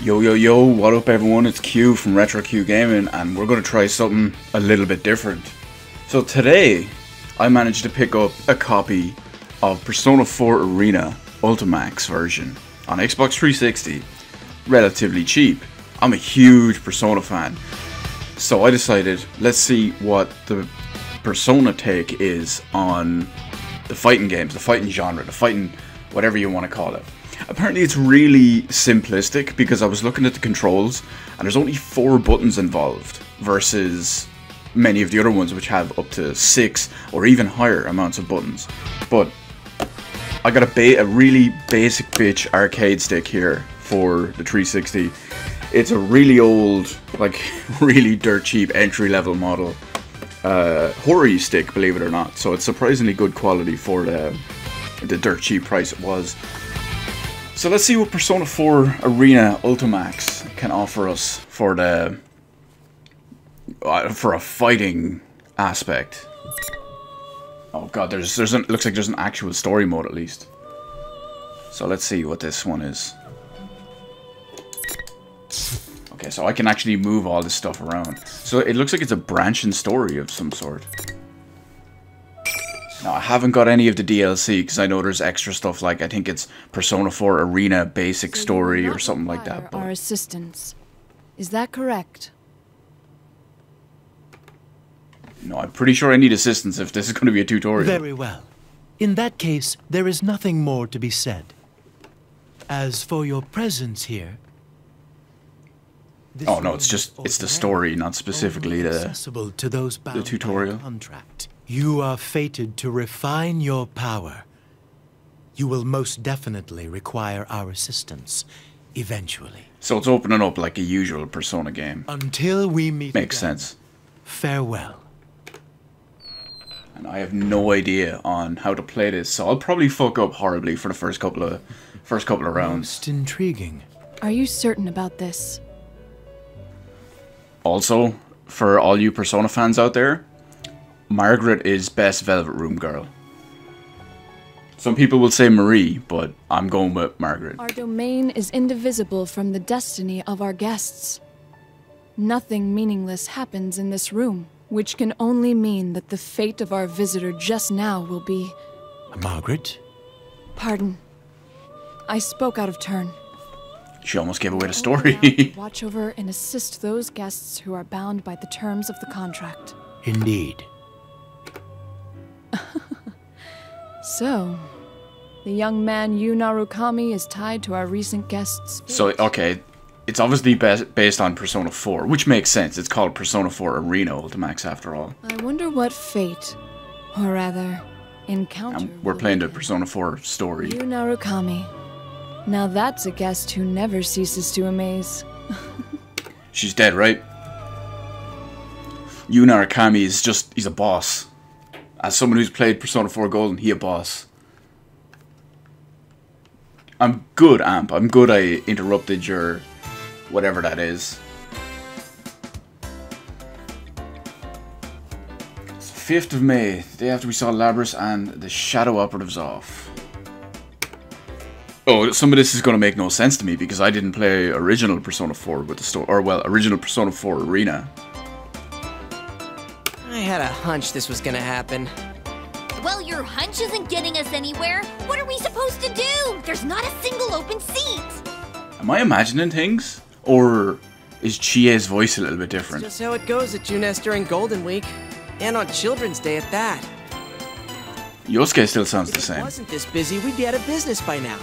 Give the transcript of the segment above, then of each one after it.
Yo yo yo, what up everyone, it's Q from Retro Q Gaming and we're going to try something a little bit different. So today, I managed to pick up a copy of Persona 4 Arena Ultimax version on Xbox 360, relatively cheap. I'm a huge Persona fan, so I decided, let's see what the Persona take is on the fighting games, the fighting genre, the fighting whatever you want to call it. Apparently it's really simplistic because I was looking at the controls and there's only 4 buttons involved versus many of the other ones which have up to 6 or even higher amounts of buttons. But I got a really basic bitch arcade stick here for the 360. It's a really old, like really dirt cheap entry level model Hori stick, believe it or not. So it's surprisingly good quality for the dirt cheap price it was. So let's see what Persona 4 Arena Ultimax can offer us for the for a fighting aspect. Oh god, looks like there's an actual story mode at least. So let's see what this one is. Okay, so I can actually move all this stuff around. So it looks like it's a branching story of some sort. Now, I haven't got any of the DLC because I know there's extra stuff, like I think it's Persona 4 Arena Basic Story or something like that. But our assistance. Is that correct? No, I'm pretty sure I need assistance if this is going to be a tutorial. Very well. In that case, there is nothing more to be said. As for your presence here... Oh no, it's the story, not specifically the tutorial. Contract. You are fated to refine your power. You will most definitely require our assistance, eventually. So it's opening up like a usual Persona game. Until we meet Makes again, sense. Farewell. And I have no idea on how to play this, so I'll probably fuck up horribly for the first couple of rounds. Most intriguing. Are you certain about this? Also, for all you Persona fans out there, Margaret is best Velvet Room girl. Some people will say Marie, but I'm going with Margaret. Our domain is indivisible from the destiny of our guests. Nothing meaningless happens in this room, which can only mean that the fate of our visitor just now will be... Margaret? Pardon. I spoke out of turn. She almost gave away the story. Watch over and assist those guests who are bound by the terms of the contract. Indeed. So, the young man Yu Narukami is tied to our recent guest's... So, okay, it's obviously based on Persona 4, which makes sense. It's called Persona 4 Arena Ultimax after all. I wonder what fate, or rather, encounter... We're playing the Persona 4 story. Yu Narukami. Now that's a guest who never ceases to amaze. She's dead, right? Yu Narukami is he's a boss. As someone who's played Persona 4 Golden, he a boss. I'm good, Amp. I'm good I interrupted your... whatever that is. It's the 5th of May, the day after we saw Labras and the Shadow Operatives off. Oh, some of this is going to make no sense to me because I didn't play original Persona 4 with the story, or well, original Persona 4 Arena. I had a hunch this was gonna happen. Well, your hunch isn't getting us anywhere. What are we supposed to do? There's not a single open seat. Am I imagining things? Or is Chie's voice a little bit different? It's just how it goes at Junes during Golden Week. And on Children's Day at that. Yosuke still sounds the If it same. wasn't this busy, we'd be out of business by now.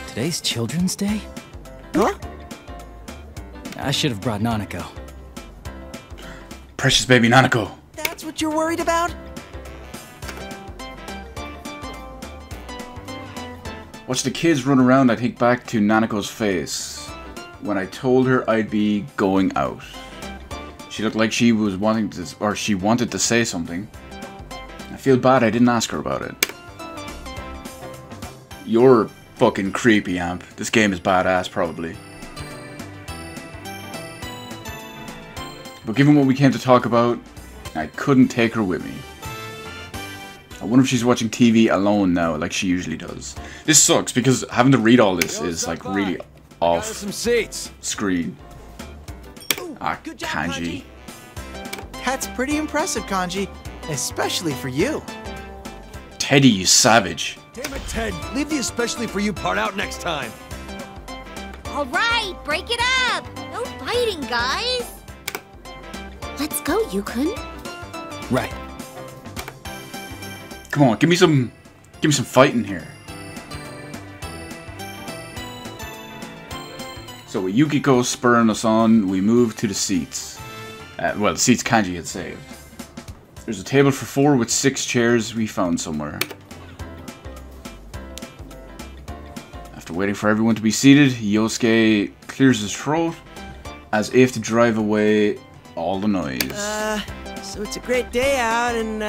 Today's Children's Day? Huh? I should have brought Nanako. Precious baby Nanako. That's what you're worried about? Watch the kids run around. I think back to Nanako's face when I told her I'd be going out. She looked like she was wanting to, or she wanted to say something. I feel bad I didn't ask her about it. You're fucking creepy, Amp. This game is badass, probably. But given what we came to talk about, I couldn't take her with me. I wonder if she's watching TV alone now, like she usually does. This sucks, because having to read all this is, like, really off Some seats. screen. Ah, good job, Kanji. That's pretty impressive, Kanji. Especially for you. Teddy, you savage. Damn it, Ted. Leave the especially for you part out next time. All right, break it up. No fighting, guys. Let's go, Yukun. Right. Come on, give me some fighting here. So with Yukiko spurring us on, we move to the seats. Well, the seats Kanji had saved. There's a table for 4 with 6 chairs we found somewhere. After waiting for everyone to be seated, Yosuke clears his throat as if to drive away all the noise. So it's a great day out and,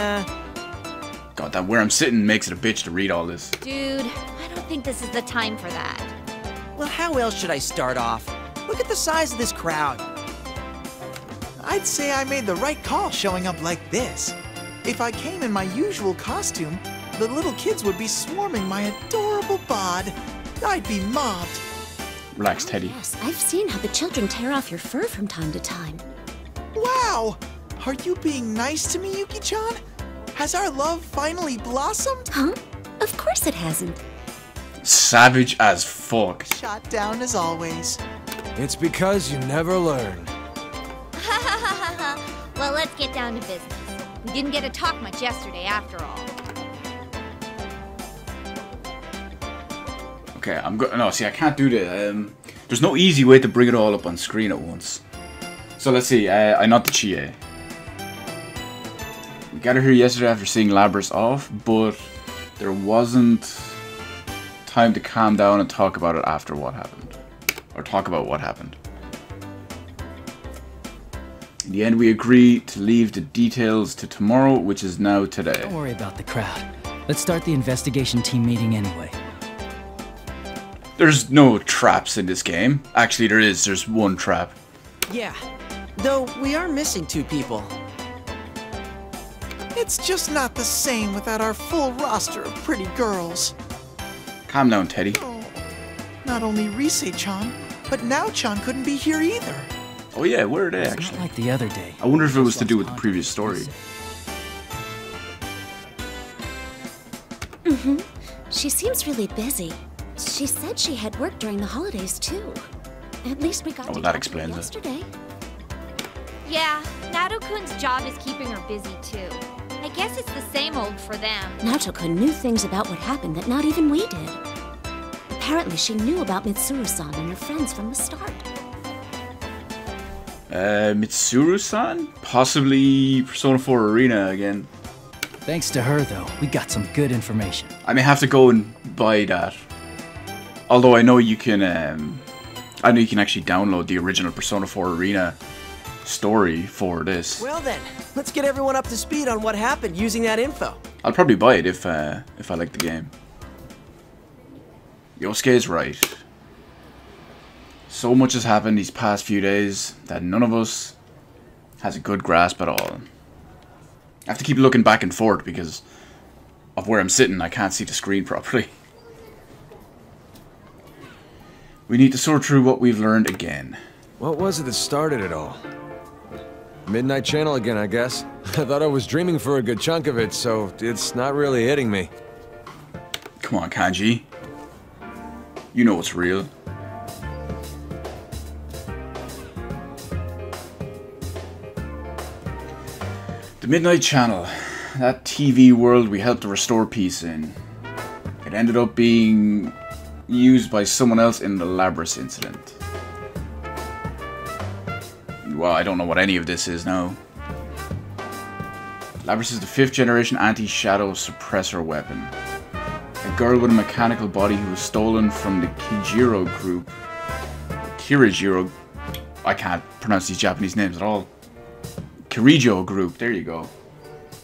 God, that where I'm sitting makes it a bitch to read all this. Dude, I don't think this is the time for that. well, how else should I start off? Look at the size of this crowd. I'd say I made the right call showing up like this. If I came in my usual costume, the little kids would be swarming my adorable bod. I'd be mobbed. Relax, Teddy. Yes, I've seen how the children tear off your fur from time to time. Wow! Are you being nice to me, Yuki-chan? Has our love finally blossomed? Huh? Of course it hasn't. Savage as fuck. Shot down as always. It's because you never learn. Well, let's get down to business. We didn't get to talk much yesterday after all. Okay, no, see, I can't do that. There's no easy way to bring it all up on screen at once. So let's see, I not the Chie. We got her here yesterday after seeing Labras off, but there wasn't time to calm down and talk about it after what happened. Or talk about what happened. In the end, we agreed to leave the details to tomorrow, which is now today. Don't worry about the crowd. Let's start the investigation team meeting anyway. There's no traps in this game. Actually, there is. There's one trap. Yeah, though we are missing 2 people. It's just not the same without our full roster of pretty girls. Calm down, Teddy. Oh, not only Rise-chan, but Nao-chan couldn't be here either. Oh yeah, where are they It's actually? not like the other day. I wonder if it was to do with the previous story. She seems really busy. She said she had work during the holidays too. At least we got Oh, to that talk to her explains it. yesterday. Yeah, Nato-kun's job is keeping her busy too. I guess it's the same old for them. Naoto-kun knew things about what happened that not even we did. Apparently she knew about Mitsuru-san and her friends from the start. Mitsuru-san? Possibly Persona 4 Arena again. Thanks to her, though, we got some good information. I may have to go and buy that. Although I know you can, actually download the original Persona 4 Arena story for this. Well then, let's get everyone up to speed on what happened using that info. I'll probably buy it if I like the game. Yosuke is right. So much has happened these past few days that none of us has a good grasp at all. I have to keep looking back and forth because of where I'm sitting. I can't see the screen properly. We need to sort through what we've learned again. What was it that started it all? Midnight Channel again, I guess. I thought I was dreaming for a good chunk of it, so it's not really hitting me. Come on, Kanji. You know what's real. The Midnight Channel. That TV world we helped to restore peace in. It ended up being used by someone else in the Labras incident. Well, I don't know what any of this is now. Labras is the 5th generation anti-shadow suppressor weapon. A girl with a mechanical body who was stolen from the Kirigiro. I can't pronounce these Japanese names at all. Kirijo group, there you go.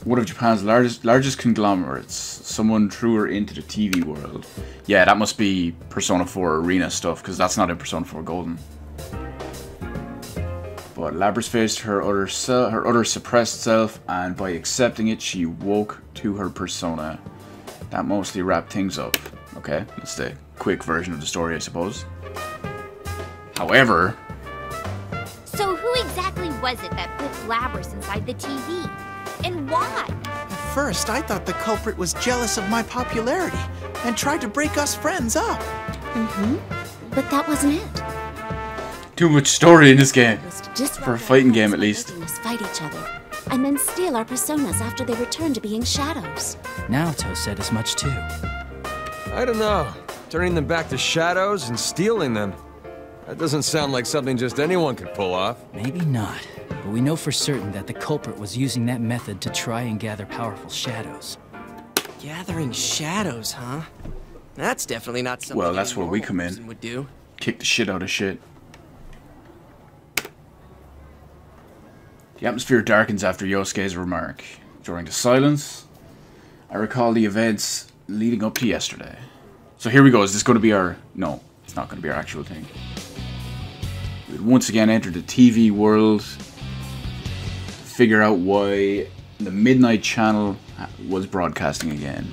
One of Japan's largest conglomerates. Someone threw her into the TV world. Yeah, that must be Persona 4 Arena stuff, because that's not in Persona 4 Golden. But Labras faced her other suppressed self, and by accepting it, she woke to her persona. That mostly wrapped things up. Okay, that's the quick version of the story, I suppose. However... So who exactly was it that put Labrys inside the TV? And why? At first, I thought the culprit was jealous of my popularity and tried to break us friends up. But that wasn't it. Too much story in this game. It was to disrupt For a our fighting game, friends at by least. making us fight each other, and then steal our personas after they return to being shadows. Naoto said as much too. I don't know. Turning them back to shadows and stealing them. That doesn't sound like something just anyone could pull off. Maybe not, but we know for certain that the culprit was using that method to try and gather powerful shadows. Gathering shadows, huh? That's definitely not something Well, that's any where we normal come in. person would do. Kick the shit out of shit. The atmosphere darkens after Yosuke's remark. During the silence, I recall the events leading up to yesterday. So here we go. Is this going to be our... No, it's not going to be our actual thing. We would once again enter the TV world. Figure out why the Midnight Channel was broadcasting again.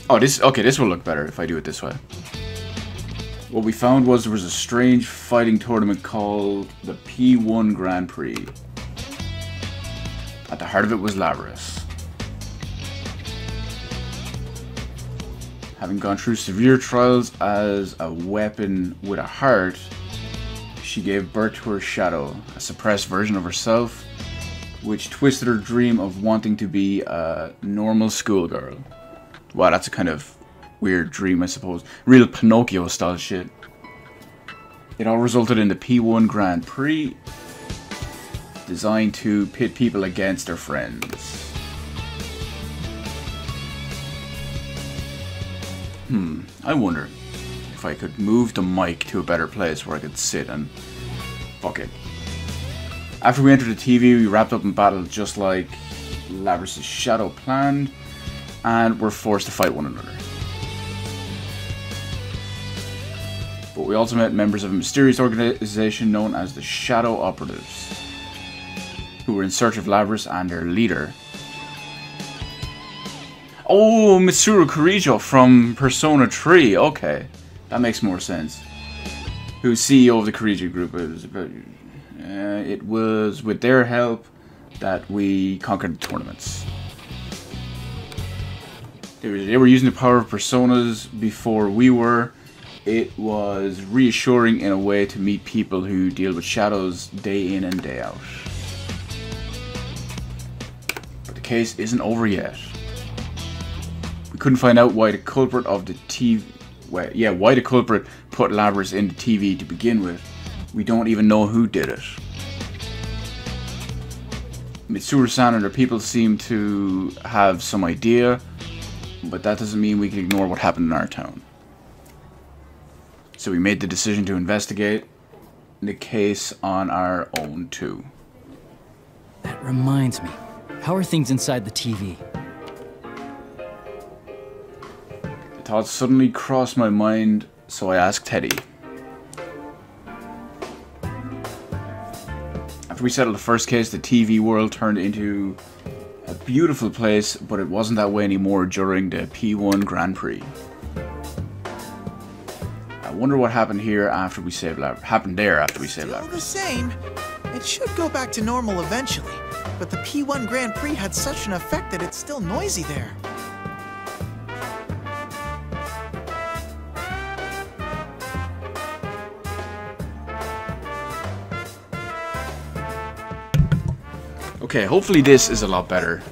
Oh, this will look better if I do it this way. What we found was there was a strange fighting tournament called the P1 Grand Prix. At the heart of it was Labrys. Having gone through severe trials as a weapon with a heart, she gave birth to her shadow, a suppressed version of herself, which twisted her dream of wanting to be a normal schoolgirl. Wow, that's a kind of weird dream, I suppose. Real Pinocchio style shit. It all resulted in the P1 Grand Prix, designed to pit people against their friends. I wonder if I could move the mic to a better place where I could sit and... Fuck it. After we entered the TV, we wrapped up in battle just like Labrys' shadow planned, and were forced to fight one another. But we also met members of a mysterious organization known as the Shadow Operatives, who were in search of Labrys and their leader. Oh, Mitsuru Kirijo from Persona 3. Okay, that makes more sense. Who's CEO of the Kirijo group. It was with their help that we conquered the tournaments. They were using the power of personas before we were. It was reassuring in a way to meet people who deal with shadows day in and day out. But the case isn't over yet. We couldn't find out why the culprit of the TV... why the culprit put Labrys in the TV to begin with. We don't even know who did it. Mitsuru-san and her people seem to have some idea, but that doesn't mean we can ignore what happened in our town. So we made the decision to investigate the case on our own too. That reminds me. How are things inside the TV? The thought suddenly crossed my mind, so I asked Teddy. After we settled the first case, the TV world turned into a beautiful place, but it wasn't that way anymore during the P1 Grand Prix. I wonder what happened here after we saved Labrys. Happened there after we saved Labrys. Still the same. It should go back to normal eventually, but the P1 Grand Prix had such an effect that it's still noisy there. Okay, hopefully this is a lot better.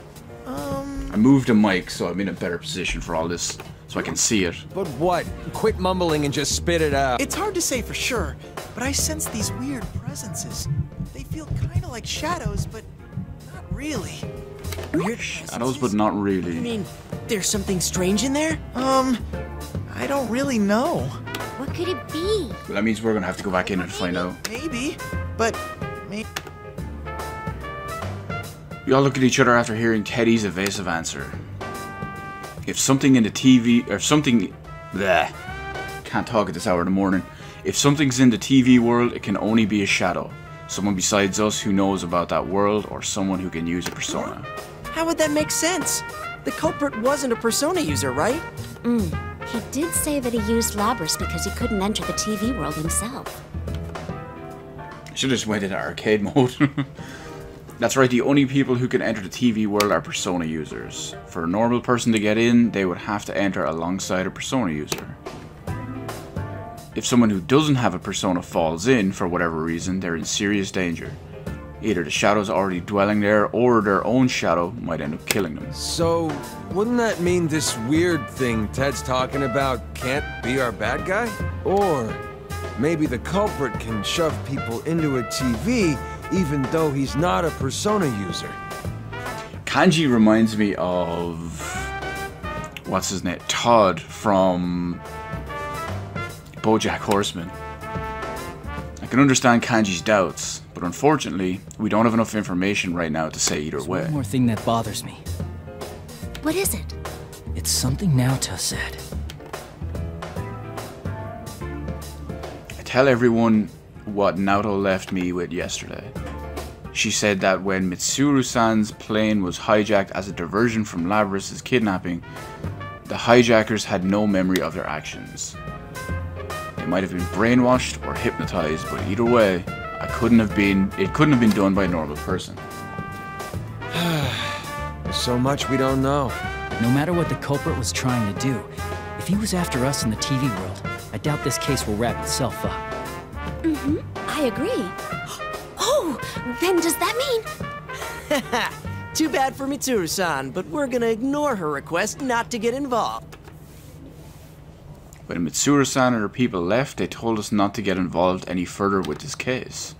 I moved the mic so I'm in a better position for all this, so I can see it. But what? Quit mumbling and just spit it out. It's hard to say for sure, but I sense these weird presences. They feel kind of like shadows, but not really. Weird Shadows, but not really. You mean there's something strange in there? I don't really know. What could it be? Well, that means we're gonna have to go back in and find out. Maybe, but maybe. We all looked at each other after hearing Teddy's evasive answer. If something in the TV, or something... Bleh. Can't talk at this hour in the morning. If something's in the TV world, it can only be a shadow. Someone besides us who knows about that world, or someone who can use a persona. How would that make sense? The culprit wasn't a persona user, right? He did say that he used Labrys because he couldn't enter the TV world himself. Should have just went into arcade mode. That's right, the only people who can enter the TV world are Persona users. For a normal person to get in, they would have to enter alongside a Persona user. If someone who doesn't have a Persona falls in, for whatever reason, they're in serious danger. Either the shadow's already dwelling there, or their own shadow might end up killing them. So, wouldn't that mean this weird thing Ted's talking about can't be our bad guy? Or maybe the culprit can shove people into a TV even though he's not a Persona user. Kanji reminds me of... what's his name? Todd from BoJack Horseman. I can understand Kanji's doubts, but unfortunately, we don't have enough information right now to say either way. One more thing that bothers me. What is it? It's something Naoto said. I tell everyone what Naoto left me with yesterday. She said that when Mitsuru-san's plane was hijacked as a diversion from Labrys' kidnapping, the hijackers had no memory of their actions. They might have been brainwashed or hypnotized, but either way, it couldn't have been done by a normal person. There's so much we don't know. No matter what the culprit was trying to do, if he was after us in the TV world, I doubt this case will wrap itself up. Mm-hmm. I agree. Oh, then does that mean... Too bad for Mitsuru-san, but we're gonna ignore her request not to get involved. When Mitsuru-san and her people left, they told us not to get involved any further with this case.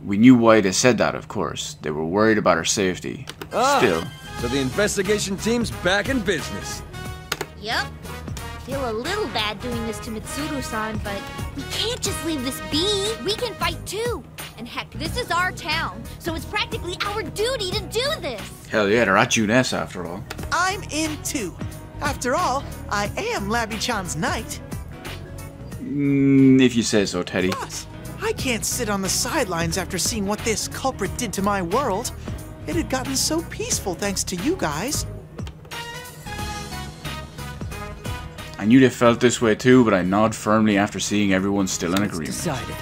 We knew why they said that, of course. They were worried about our safety. Still. So the investigation team's back in business. Yep. Feel a little bad doing this to Mitsuru-san, but we can't just leave this be. We can fight too. And heck, this is our town, so it's practically our duty to do this. Hell yeah, they're at Juness after all. I'm in too. After all, I am Labby-chan's knight. If you say so, Teddy. Plus, I can't sit on the sidelines after seeing what this culprit did to my world. It had gotten so peaceful thanks to you guys. I knew they felt this way too, but I nod firmly after seeing everyone still in agreement. Decided.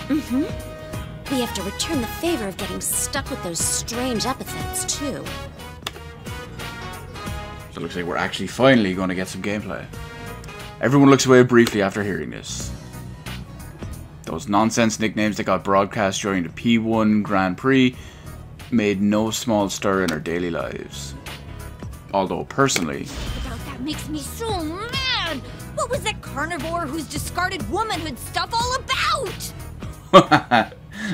Mm-hmm. We have to return the favor of getting stuck with those strange epithets, too. So it looks like we're actually finally going to get some gameplay. Everyone looks away briefly after hearing this. Those nonsense nicknames that got broadcast during the P1 Grand Prix made no small stir in our daily lives. Although, personally... That makes me so mad! What was that carnivore whose discarded womanhood stuff all about?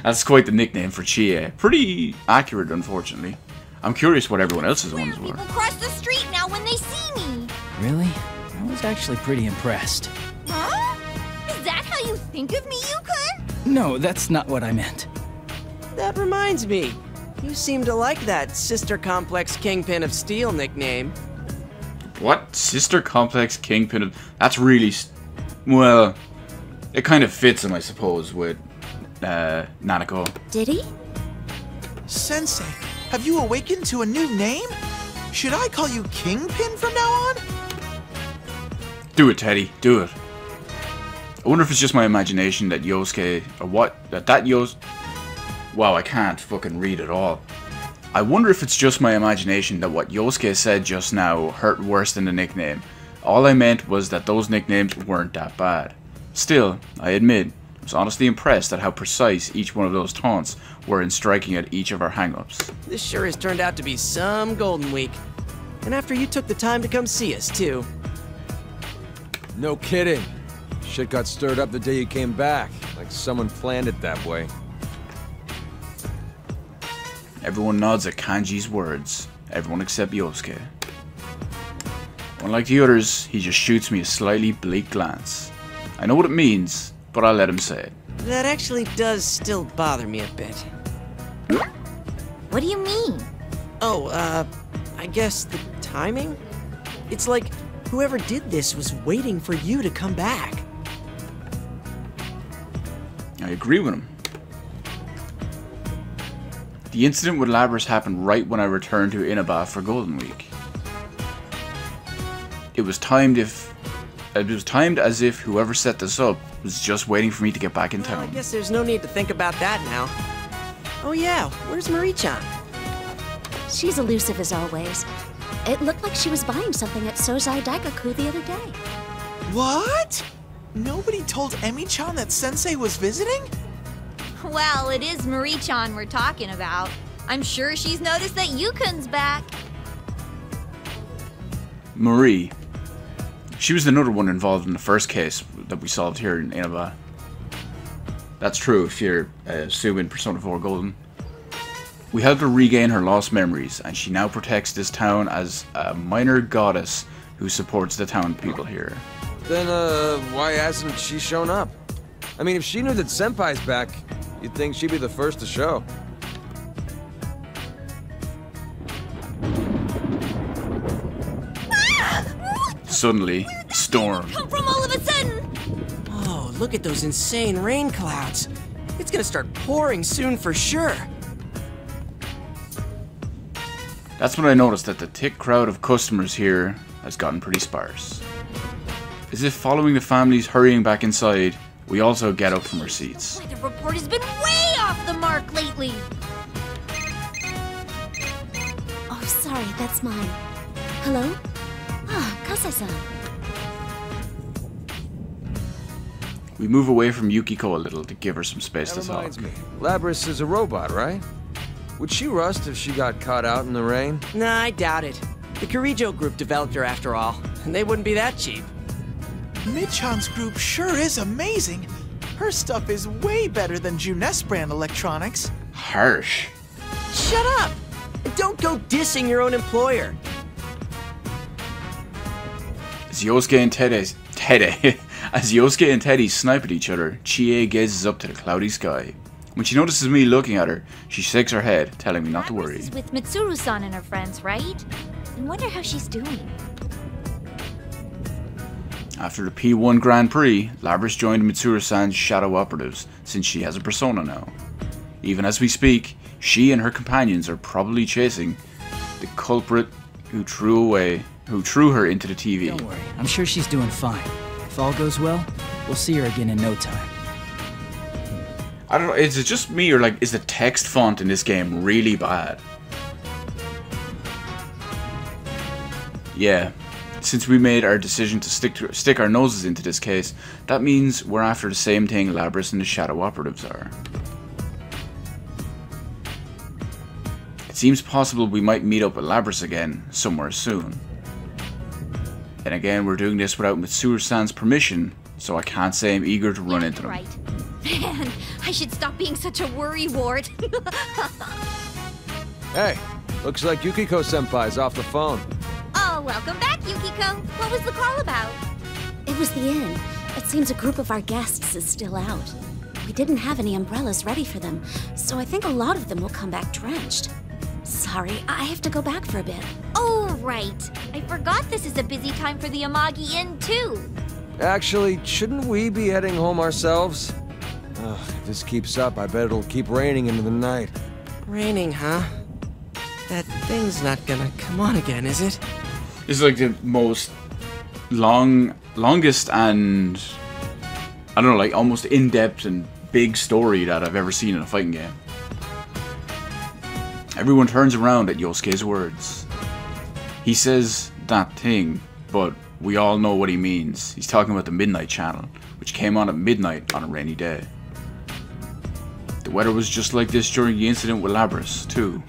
That's quite the nickname for Chie. Pretty accurate, unfortunately. I'm curious what everyone else's ones were. People cross the street now when they see me. Really? I was actually pretty impressed. Huh? Is that how you think of me, Yukon? No, that's not what I meant. That reminds me. You seem to like that Sister Complex Kingpin of Steel nickname. What? Sister Complex Kingpin of... That's really... Well, it kind of fits him, I suppose, with Nanako. Did he? Sensei, have you awakened to a new name? Should I call you Kingpin from now on? Do it, Teddy. Do it. I wonder if it's just my imagination that Yosuke... Or what? That Yosuke... Wow, I can't fucking read at all. I wonder if it's just my imagination that what Yosuke said just now hurt worse than the nickname. All I meant was that those nicknames weren't that bad. Still, I admit, I was honestly impressed at how precise each one of those taunts were in striking at each of our hang-ups. This sure has turned out to be some Golden Week. And after you took the time to come see us, too. No kidding. Shit got stirred up the day you came back, like someone planned it that way. Everyone nods at Kanji's words. Everyone except Yosuke. Unlike the others, he just shoots me a slightly bleak glance. I know what it means, but I'll let him say it. That actually does still bother me a bit. What do you mean? Oh, I guess the timing? It's like whoever did this was waiting for you to come back. I agree with him. The incident with Labrys happened right when I returned to Inaba for Golden Week. It was timed as if whoever set this up was just waiting for me to get back in Well, I town. guess there's no need to think about that now. Oh yeah, where's Marie-chan? She's elusive as always. It looked like she was buying something at Sozai Daikaku the other day. What? Nobody told Emi-chan that Sensei was visiting? Well, it is Marie-chan we're talking about. I'm sure she's noticed that Yukun's back. Marie. She was another one involved in the first case that we solved here in Inaba. That's true if you're assuming Persona 4 Golden. We helped her regain her lost memories, and she now protects this town as a minor goddess who supports the town people here. Then, why hasn't she shown up? I mean, if she knew that Senpai's back, you'd think she'd be the first to show. Suddenly, storm. Come from all of a sudden! Oh, look at those insane rain clouds. It's gonna start pouring soon for sure. That's when I noticed that the thick crowd of customers here has gotten pretty sparse. As if following the families hurrying back inside, we also get up from our seats. The report has been way off the mark lately. Oh, sorry, that's mine. Hello? Ah, Kase-san. We move away from Yukiko a little to give her some space That to talk. reminds me. Labrys is a robot, right? Would she rust if she got caught out in the rain? Nah, I doubt it. The Kirijo group developed her after all, and they wouldn't be that cheap. Mid-chan's group sure is amazing. Her stuff is way better than Junes brand electronics. Harsh. Shut up! And don't go dissing your own employer. As Yosuke and Teddy snipe at each other, Chie gazes up to the cloudy sky. When she notices me looking at her, she shakes her head, telling me not to worry. Is with Mitsuru-san and her friends, right? I wonder how she's doing. After the P1 Grand Prix, Labrys joined Mitsuru-san's shadow operatives, since she has a persona now. Even as we speak, she and her companions are probably chasing the culprit who threw her into the TV. Don't worry, I'm sure she's doing fine. If all goes well, we'll see her again in no time. I don't know, is it just me or like is the text font in this game really bad? Yeah, since we made our decision to stick our noses into this case, that means we're after the same thing Labrys and the Shadow Operatives are. It seems possible we might meet up with Labrys again somewhere soon. Then again, we're doing this without Mitsuru-san's permission, so I can't say I'm eager to run into them. Right. Man, I should stop being such a worrywart. Hey, looks like Yukiko-senpai's off the phone. Oh, welcome back, Yukiko. What was the call about? It was the inn. It seems a group of our guests is still out. We didn't have any umbrellas ready for them, so I think a lot of them will come back drenched. Sorry, I have to go back for a bit. Oh, right. I forgot this is a busy time for the Amagi Inn, too. Actually, shouldn't we be heading home ourselves? Ugh, if this keeps up, I bet it'll keep raining into the night. Raining, huh? That thing's not gonna come on again, is it? This is like the most longest and, I don't know, like almost in-depth and big story that I've ever seen in a fighting game. Everyone turns around at Yosuke's words. He says that thing, but we all know what he means. He's talking about the Midnight Channel, which came on at midnight on a rainy day. The weather was just like this during the incident with Labrys, too.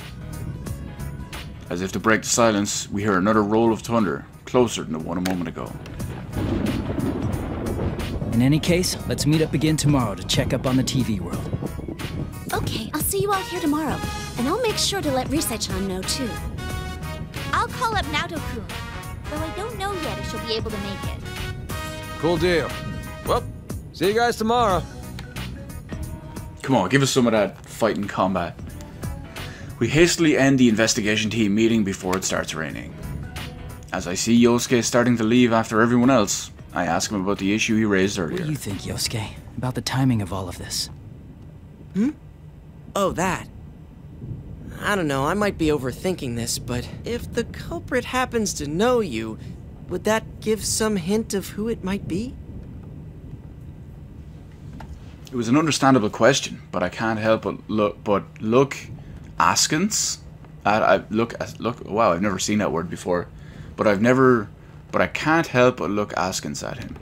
As if to break the silence, we hear another roll of thunder, closer than the one a moment ago. In any case, let's meet up again tomorrow to check up on the TV world. Okay, I'll see you all here tomorrow, and I'll make sure to let Risai-chan know too. I'll call up Nato-kun, though I don't know yet if she'll be able to make it. Cool deal. Well, see you guys tomorrow. Come on, give us some of that fighting combat. We hastily end the investigation team meeting before it starts raining. As I see Yosuke starting to leave after everyone else, I ask him about the issue he raised earlier. What do you think, Yosuke, about the timing of all of this? Oh, that. I don't know, I might be overthinking this, but if the culprit happens to know you, would that give some hint of who it might be? It was an understandable question, but I can't help but look askance. Wow, I've never seen that word before. But I can't help but look askance at him.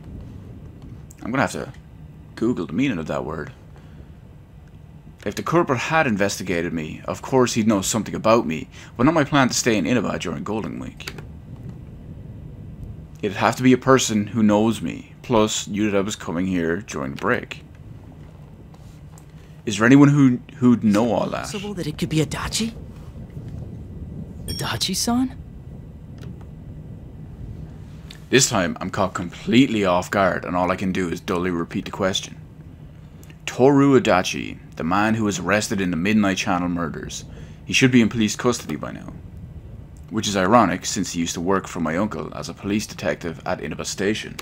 I'm gonna have to Google the meaning of that word. If the culprit had investigated me, of course he'd know something about me, but not my plan to stay in Inaba during Golden Week. It'd have to be a person who knows me, plus knew that I was coming here during the break. Is there anyone who'd know all that? Possible that it could be Adachi? Adachi-san? This time, I'm caught completely off guard, and all I can do is dully repeat the question. Toru Adachi, the man who was arrested in the Midnight Channel murders. He should be in police custody by now. Which is ironic, since he used to work for my uncle as a police detective at Inaba Station.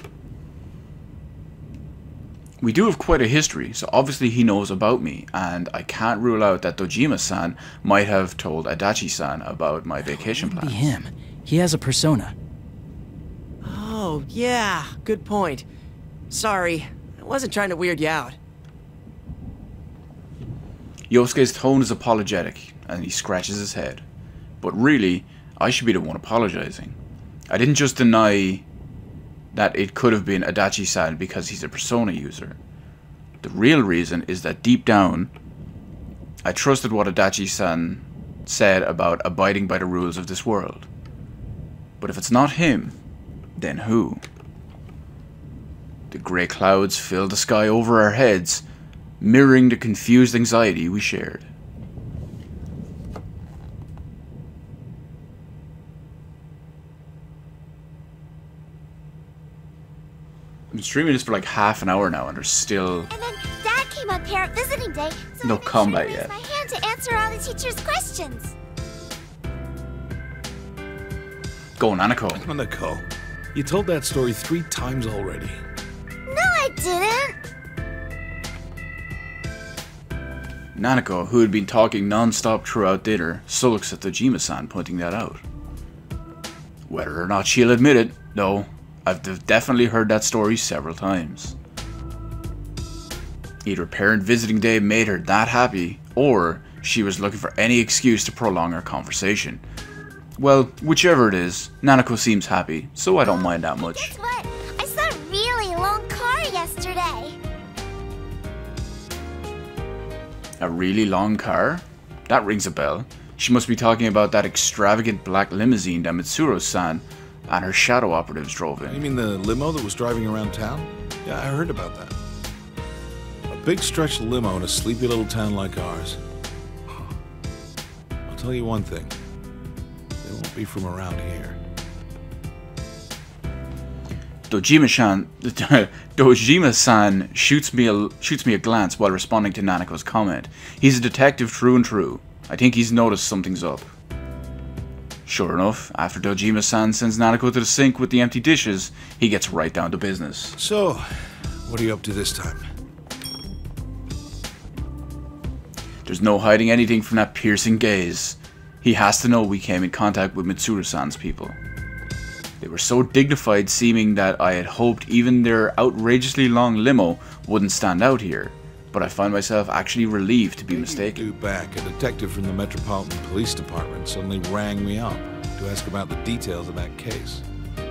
We do have quite a history, so obviously he knows about me, and I can't rule out that Dojima-san might have told Adachi-san about my vacation It wouldn't plans. be him. He has a persona. Oh, yeah, good point. Sorry, I wasn't trying to weird you out. Yosuke's tone is apologetic, and he scratches his head. But really, I should be the one apologizing. I didn't just deny that it could have been Adachi-san because he's a persona user. The real reason is that deep down, I trusted what Adachi-san said about abiding by the rules of this world. But if it's not him, then who? The grey clouds filled the sky over our heads, mirroring the confused anxiety we shared. I'm streaming this for like half an hour now and there's still And then Dad came on parent visiting day, so no I made combat sure to yet. raise my hand to answer all the teacher's questions. Go, Nanako. Nanako, you told that story 3 times already. No, I didn't. Nanako, who had been talking non-stop throughout dinner, sulks at Dojima-san pointing that out. Whether or not she'll admit it, though, I've definitely heard that story several times. Either parent visiting day made her that happy, or she was looking for any excuse to prolong our conversation. Well, whichever it is, Nanako seems happy, so I don't mind that much. Guess what? I saw a really long car yesterday. A really long car? That rings a bell. She must be talking about that extravagant black limousine that Mitsuru-san and her shadow operatives drove You in. mean the limo that was driving around town? Yeah, I heard about that. A big stretch limo in a sleepy little town like ours. I'll tell you one thing. They won't be from around here. Dojima-san shoots me a glance while responding to Nanako's comment. He's a detective through and through. I think he's noticed something's up. Sure enough, after Dojima-san sends Nanako to the sink with the empty dishes, he gets right down to business. So, what are you up to this time? There's no hiding anything from that piercing gaze. He has to know we came in contact with Mitsuru-san's people. They were so dignified seeming that I had hoped even their outrageously long limo wouldn't stand out here, but I find myself actually relieved to be mistaken. Due back, a detective from the Metropolitan Police Department suddenly rang me up to ask about the details of that case.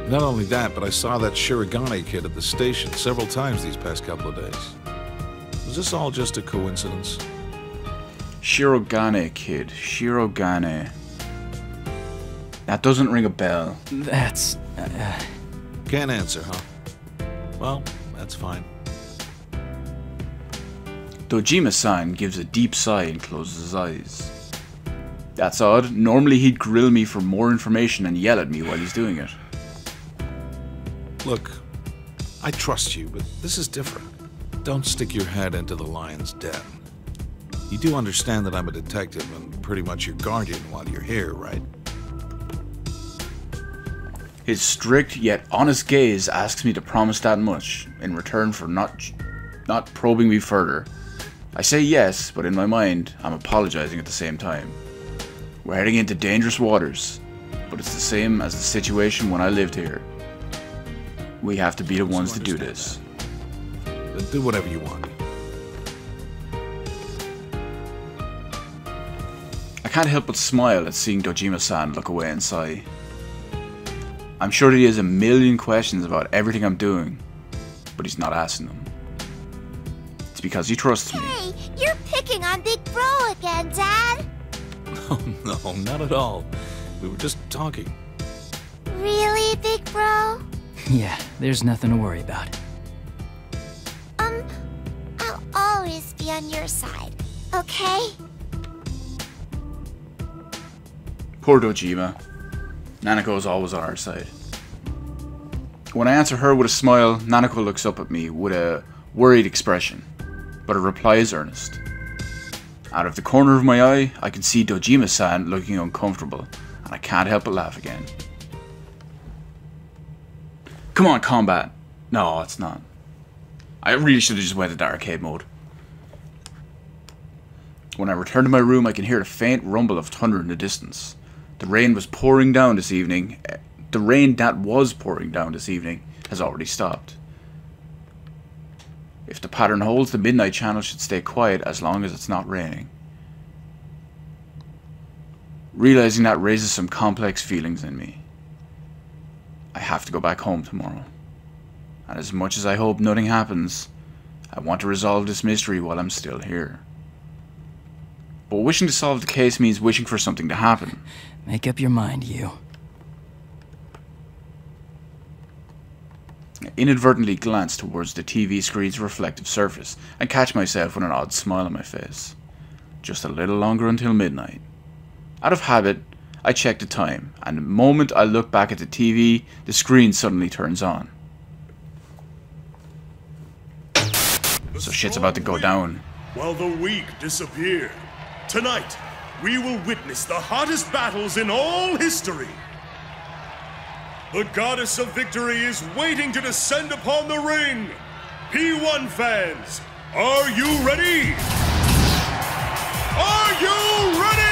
Not only that, but I saw that Shirogane kid at the station several times these past couple of days. Was this all just a coincidence? Shirogane kid. Shirogane. That doesn't ring a bell. That's... Can't answer, huh? Well, that's fine. Dojima-san gives a deep sigh and closes his eyes. That's odd. Normally he'd grill me for more information and yell at me while he's doing it. Look, I trust you, but this is different. Don't stick your head into the lion's den. You do understand that I'm a detective and pretty much your guardian while you're here, right? His strict yet honest gaze asks me to promise that much, in return for not probing me further. I say yes, but in my mind, I'm apologizing at the same time. We're heading into dangerous waters, but it's the same as the situation when I lived here. We have to be the ones to do this. Then do whatever you want. I can't help but smile at seeing Dojima-san look away and sigh. I'm sure that he has a million questions about everything I'm doing, but he's not asking them. It's because he trusts me. Hey, you're picking on Big Bro again, Dad. Oh, no, not at all. We were just talking. Really, Big Bro? Yeah, there's nothing to worry about. I'll always be on your side, okay? Poor Dojima. Nanako is always on our side. When I answer her with a smile, Nanako looks up at me with a worried expression, but her reply is earnest. Out of the corner of my eye, I can see Dojima-san looking uncomfortable, and I can't help but laugh again. Come on, combat. No, it's not. I really should have just went into arcade mode. When I return to my room, I can hear the faint rumble of thunder in the distance. The rain was pouring down this evening. The rain that was pouring down this evening has already stopped. If the pattern holds, the Midnight Channel should stay quiet as long as it's not raining. Realizing that raises some complex feelings in me. I have to go back home tomorrow. And as much as I hope nothing happens, I want to resolve this mystery while I'm still here. But wishing to solve the case means wishing for something to happen. Make up your mind, you. I inadvertently glance towards the TV screen's reflective surface and catch myself with an odd smile on my face. Just a little longer until midnight. Out of habit, I check the time, and the moment I look back at the TV, the screen suddenly turns on. So shit's about to go down. While the weak disappear, tonight we will witness the hottest battles in all history. The goddess of victory is waiting to descend upon the ring. P1 fans, are you ready? Are you ready?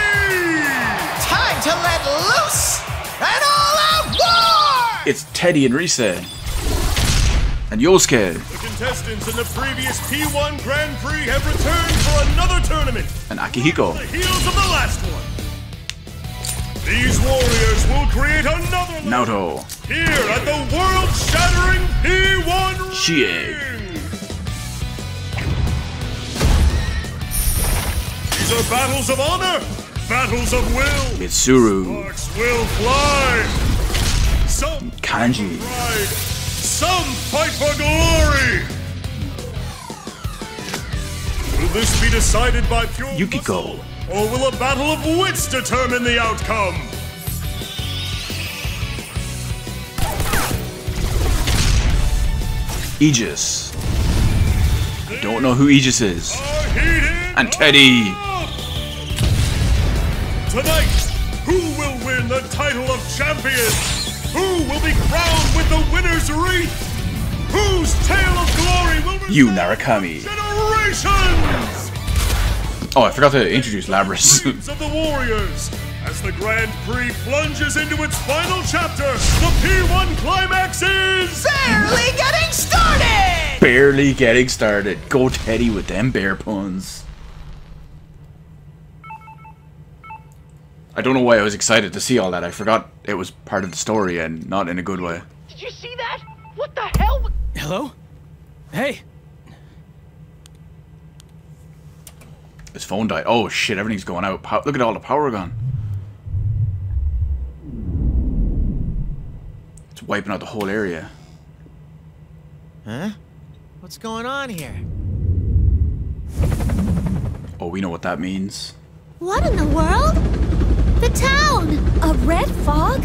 Time to let loose! An all-out war! It's Teddy and Reset. And Yosuke. The contestants in the previous P1 Grand Prix have returned for another tournament. And Akihiko. On the heels of the last one. These warriors will create another Naoto. Here at the world-shattering P1 Shie. ring. These are battles of honor, battles of will. Mitsuru. Sparks will fly. Some Kanji. fight for pride, some fight for glory. Will this be decided by pure Yukiko. muscle, or will a battle of wits determine the outcome? Aegis. I don't know who Aegis is. And Teddy. Tonight, who will win the title of champion? Who will be crowned with the winner's wreath? Whose tale of glory will You, Narakami. generations? Oh, I forgot to introduce Labras. Of the Warriors. As the Grand Prix plunges into its final chapter, the P1 climax is Barely getting started! Barely getting started. Go Teddy with them bear puns. I don't know why I was excited to see all that. I forgot it was part of the story and not in a good way. Did you see that? What the hell? Hello? Hey! His phone died. Oh shit, everything's going out. Look at all the power gone. It's wiping out the whole area. Huh? What's going on here? Oh, we know what that means. What in the world? The town! A red fog?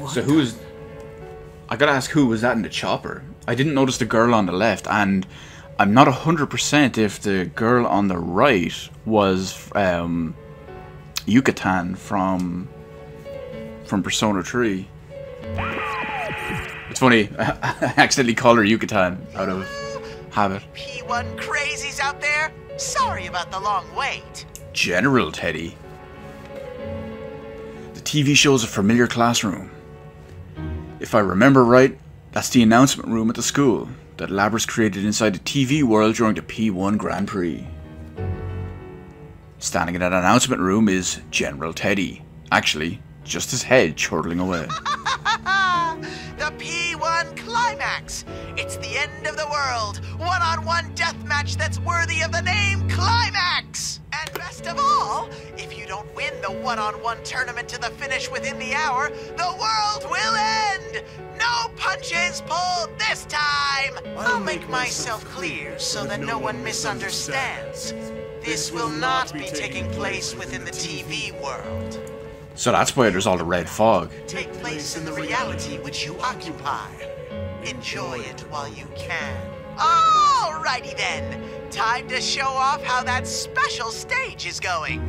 So who is... I gotta ask, who was that in the chopper? I didn't notice the girl on the left, and I'm not 100% if the girl on the right was Yucatan from Persona 3. It's funny, I accidentally called her Yucatan out of habit. P1 crazies out there, sorry about the long wait. General Teddy. The TV shows a familiar classroom. If I remember right, that's the announcement room at the school that Labrys created inside the TV world during the P1 Grand Prix. Standing in that announcement room is General Teddy. Actually, just his head chortling away. The P1 Climax! It's the end of the world! One-on-one deathmatch that's worthy of the name Climax! And best of all, if you don't win the one-on-one tournament to the finish within the hour, the world will end! No punches pulled this time! I'll make myself clear so that no one misunderstands. This will not be taking place within the TV world. So that's why there's all the red fog. Take place in the reality which you occupy. Enjoy it while you can. Alrighty then. Time to show off how that special stage is going.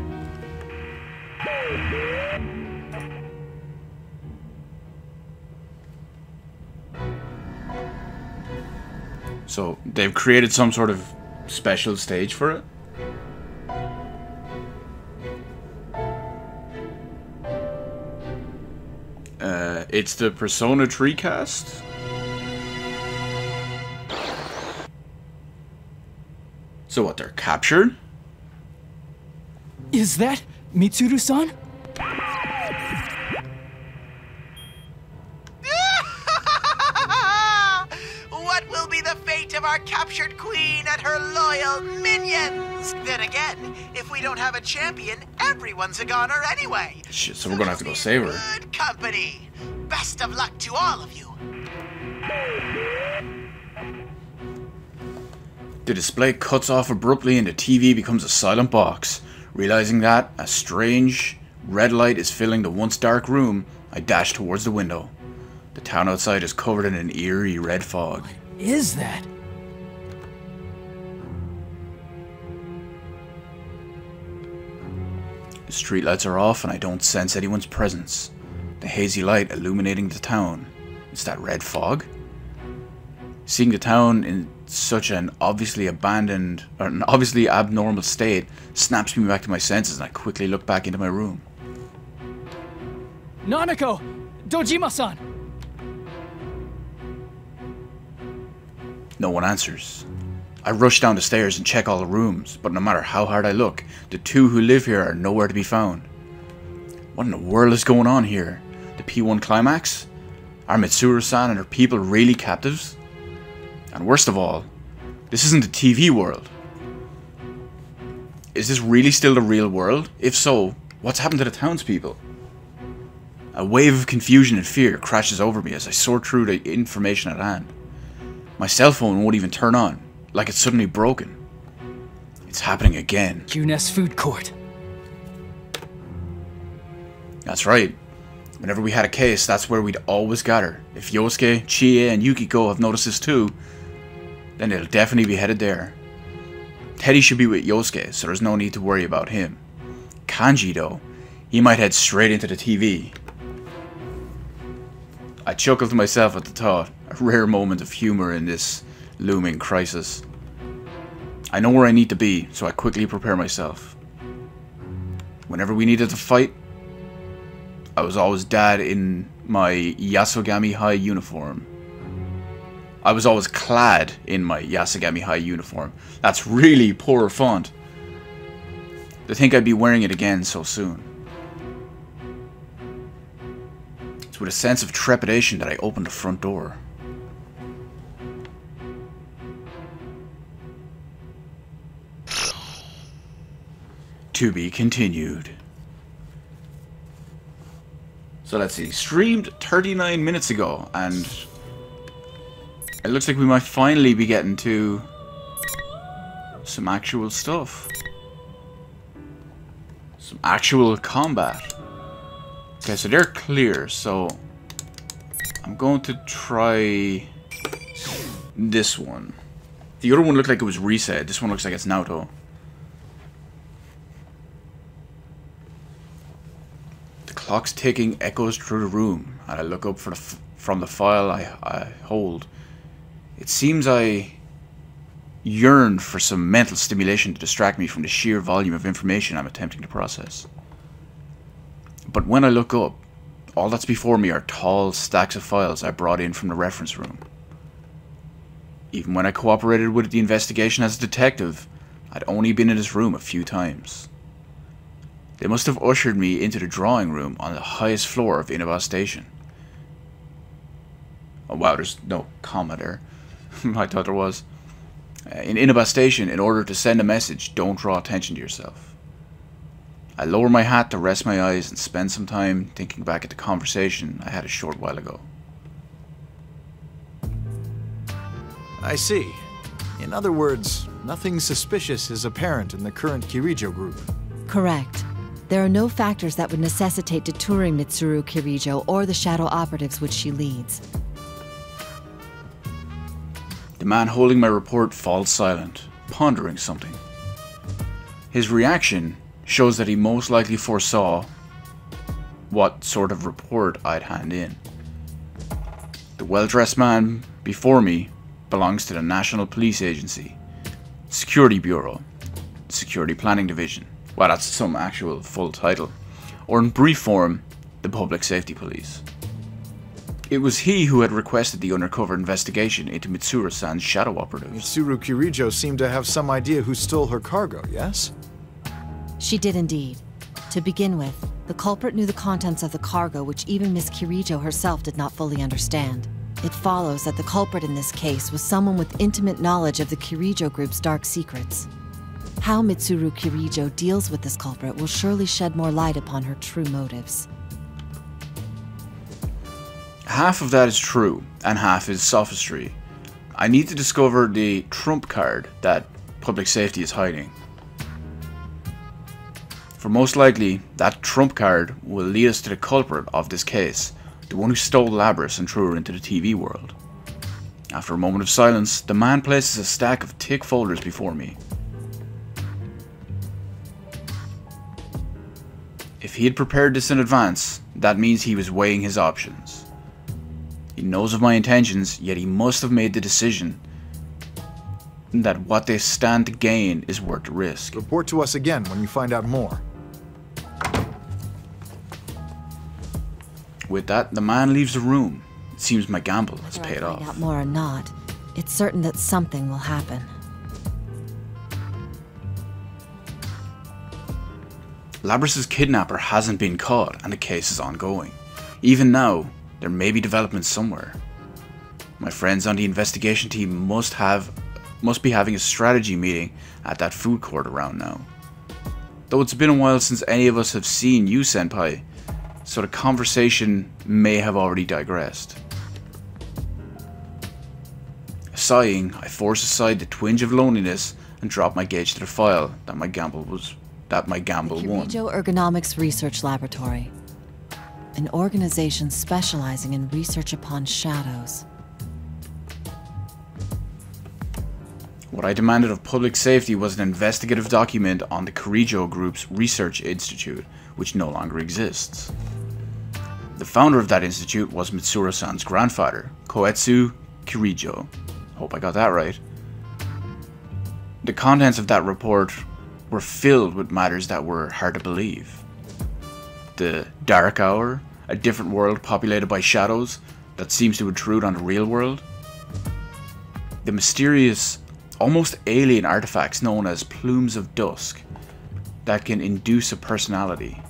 So they've created some sort of special stage for it? It's the Persona 3 cast? So what, they're captured? Is that Mitsuru-san? What will be the fate of our captured queen and her loyal minions? Then again, if we don't have a champion, everyone's a goner anyway. Shit, so we're gonna have to go save her. Good company. Best of luck to all of you. The display cuts off abruptly and the TV becomes a silent box. Realizing that a strange red light is filling the once dark room, I dash towards the window. The town outside is covered in an eerie red fog. What is that? The streetlights are off and I don't sense anyone's presence. The hazy light illuminating the town. It's that red fog? Seeing the town in such an obviously abandoned, or an obviously abnormal state snaps me back to my senses and I quickly look back into my room. Nanako! Dojima-san! No one answers. I rush down the stairs and check all the rooms, but no matter how hard I look, the two who live here are nowhere to be found. What in the world is going on here? The P1 Climax? Are Mitsuru-san and her people really captives? And worst of all, this isn't the TV world. Is this really still the real world? If so, what's happened to the townspeople? A wave of confusion and fear crashes over me as I sort through the information at hand. My cell phone won't even turn on, like it's suddenly broken. It's happening again. Q-Nest Food Court. That's right. Whenever we had a case, that's where we'd always gather. If Yosuke, Chie, and Yukiko have noticed this too, then they'll definitely be headed there. Teddy should be with Yosuke, so there's no need to worry about him. Kanji, though, he might head straight into the TV. I chuckled to myself at the thought, a rare moment of humor in this looming crisis. I know where I need to be, so I quickly prepare myself. Whenever we needed to fight, I was always dad in my Yasogami High uniform. I was always clad in my Yasogami High uniform. That's really poor font. To think I'd be wearing it again so soon. It's with a sense of trepidation that I opened the front door. To be continued. So let's see, streamed 39 minutes ago, and it looks like we might finally be getting to some actual stuff. Some actual combat. Okay, so they're clear, so I'm going to try this one. The other one looked like it was reset, this one looks like it's Naoto. Clock's ticking echoes through the room, and I look up from the file I hold. It seems I yearn for some mental stimulation to distract me from the sheer volume of information I'm attempting to process. But when I look up, all that's before me are tall stacks of files I brought in from the reference room. Even when I cooperated with the investigation as a detective, I'd only been in this room a few times. They must have ushered me into the drawing room on the highest floor of Inaba Station. Oh wow, there's no comma there. I thought there was. In Inaba Station, in order to send a message, don't draw attention to yourself. I lower my hat to rest my eyes and spend some time thinking back at the conversation I had a short while ago. I see. In other words, nothing suspicious is apparent in the current Kirijo group. Correct. There are no factors that would necessitate detouring Mitsuru Kirijo or the shadow operatives which she leads. The man holding my report falls silent, pondering something. His reaction shows that he most likely foresaw what sort of report I'd hand in. The well-dressed man before me belongs to the National Police Agency, Security Bureau, Security Planning Division. Well, that's some actual full title. Or in brief form, the Public Safety Police. It was he who had requested the undercover investigation into Mitsuru-san's shadow operatives. Mitsuru Kirijo seemed to have some idea who stole her cargo, yes? She did indeed. To begin with, the culprit knew the contents of the cargo which even Miss Kirijo herself did not fully understand. It follows that the culprit in this case was someone with intimate knowledge of the Kirijo group's dark secrets. How Mitsuru Kirijo deals with this culprit will surely shed more light upon her true motives. Half of that is true, and half is sophistry. I need to discover the trump card that public safety is hiding. For most likely, that trump card will lead us to the culprit of this case, the one who stole Labris and threw her into the TV world. After a moment of silence, the man places a stack of thick folders before me. If he had prepared this in advance, that means he was weighing his options. He knows of my intentions, yet he must have made the decision that what they stand to gain is worth the risk. Report to us again when you find out more. With that, the man leaves the room. It seems my gamble has paid off. Find out more or not, it's certain that something will happen. Labris's kidnapper hasn't been caught, and the case is ongoing. Even now, there may be developments somewhere. My friends on the investigation team must be having a strategy meeting at that food court around now. Though it's been a while since any of us have seen you, Senpai, so the conversation may have already digressed. Sighing, I force aside the twinge of loneliness and drop my gauge to the file that my gamble won. Kirijo Ergonomics Research Laboratory. An organization specializing in research upon shadows. What I demanded of public safety was an investigative document on the Kirijo Group's research institute, which no longer exists. The founder of that institute was Mitsuru-san's grandfather, Koetsu Kirijo. Hope I got that right. The contents of that report were filled with matters that were hard to believe. The Dark Hour, a different world populated by shadows that seems to intrude on the real world. The mysterious, almost alien artifacts known as Plumes of Dusk that can induce a personality.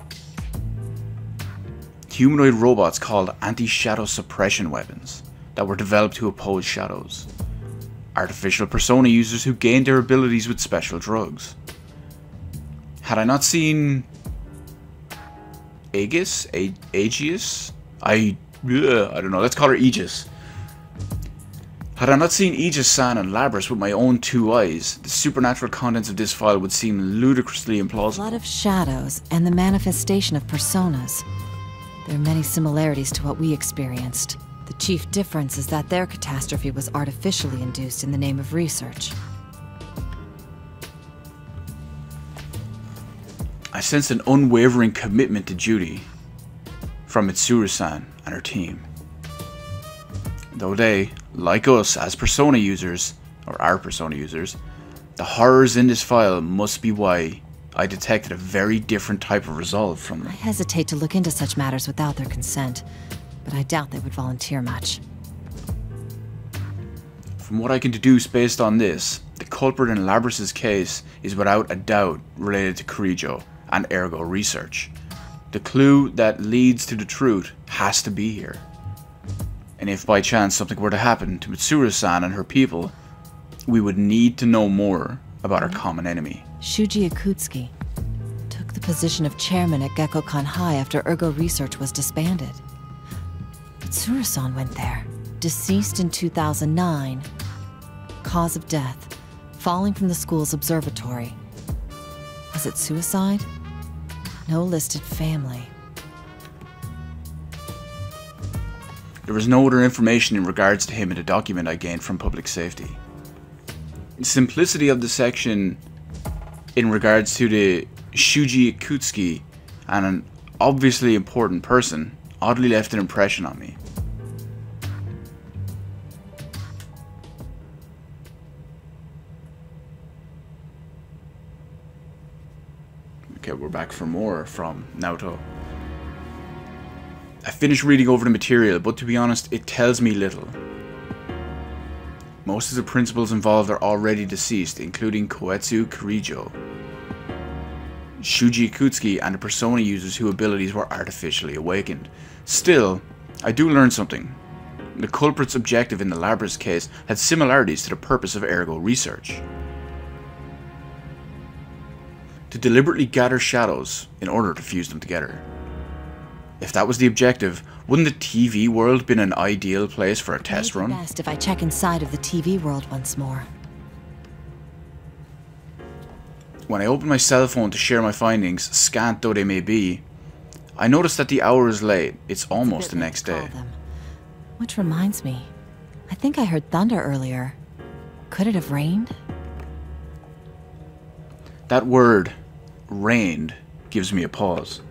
Humanoid robots called anti-shadow suppression weapons that were developed to oppose shadows. Artificial persona users who gained their abilities with special drugs. Had I not seen Aegis? Aegis? I don't know, let's call her Aegis. Had I not seen Aegis-san and Labris with my own two eyes, the supernatural contents of this file would seem ludicrously implausible. Blood of shadows and the manifestation of personas. There are many similarities to what we experienced. The chief difference is that their catastrophe was artificially induced in the name of research. I sensed an unwavering commitment to duty from Mitsuru-san and her team. Though they, like us as persona users, or our persona users, The horrors in this file must be why I detected a very different type of resolve from them. I hesitate to look into such matters without their consent, but I doubt they would volunteer much. From what I can deduce based on this, the culprit in Labrys's case is without a doubt related to Kirijo and ergo research. The clue that leads to the truth has to be here. And if by chance something were to happen to Mitsuru-san and her people, we would need to know more about our common enemy. Shuji Akutsuki took the position of chairman at Gekkokan High after ergo research was disbanded. Mitsuru-san went there. Deceased in 2009. Cause of death: falling from the school's observatory. Was it suicide? No listed family. There was no other information in regards to him in the document I gained from public safety. The simplicity of the section in regards to the Shuji Akutsuki and an obviously important person oddly left an impression on me. Okay, we're back for more from Naoto. I finished reading over the material, but to be honest, it tells me little. Most of the principals involved are already deceased, including Koetsu Kirijo, Shuji Akutsuki, and the persona users whose abilities were artificially awakened. Still, I do learn something. The culprit's objective in the Labrys case had similarities to the purpose of ergo research. To deliberately gather shadows in order to fuse them together. If that was the objective, wouldn't the TV world been an ideal place for a test run? Best if I check inside of the TV world once more. When I opened my cell phone to share my findings, scant though they may be, I noticed that the hour is late. It's almost the next day. Which reminds me, I think I heard thunder earlier. Could it have rained? That word, rained, gives me a pause.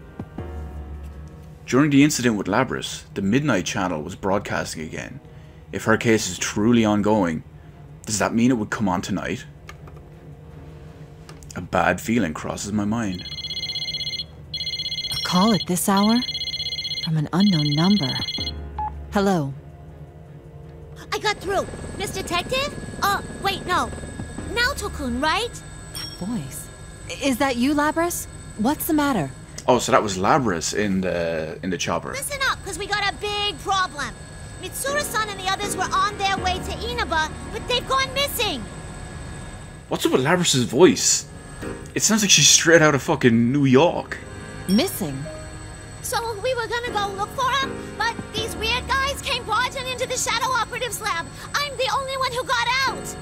During the incident with Labrys, the Midnight Channel was broadcasting again. If her case is truly ongoing, does that mean it would come on tonight? A bad feeling crosses my mind. A call at this hour? From an unknown number. Hello. I got through. Miss Detective? Wait, no. Naoto-kun, right? That voice. Is that you, Labrys? What's the matter? Oh, so that was Labrys in the chopper. Listen up, because we got a big problem. Mitsuru-san and the others were on their way to Inaba, but they've gone missing. What's up with Labrys' voice? It sounds like she's straight out of fucking New York. Missing? So we were gonna go look for them, but these weird guys came barging into the Shadow Operatives lab. I'm the only one who got out.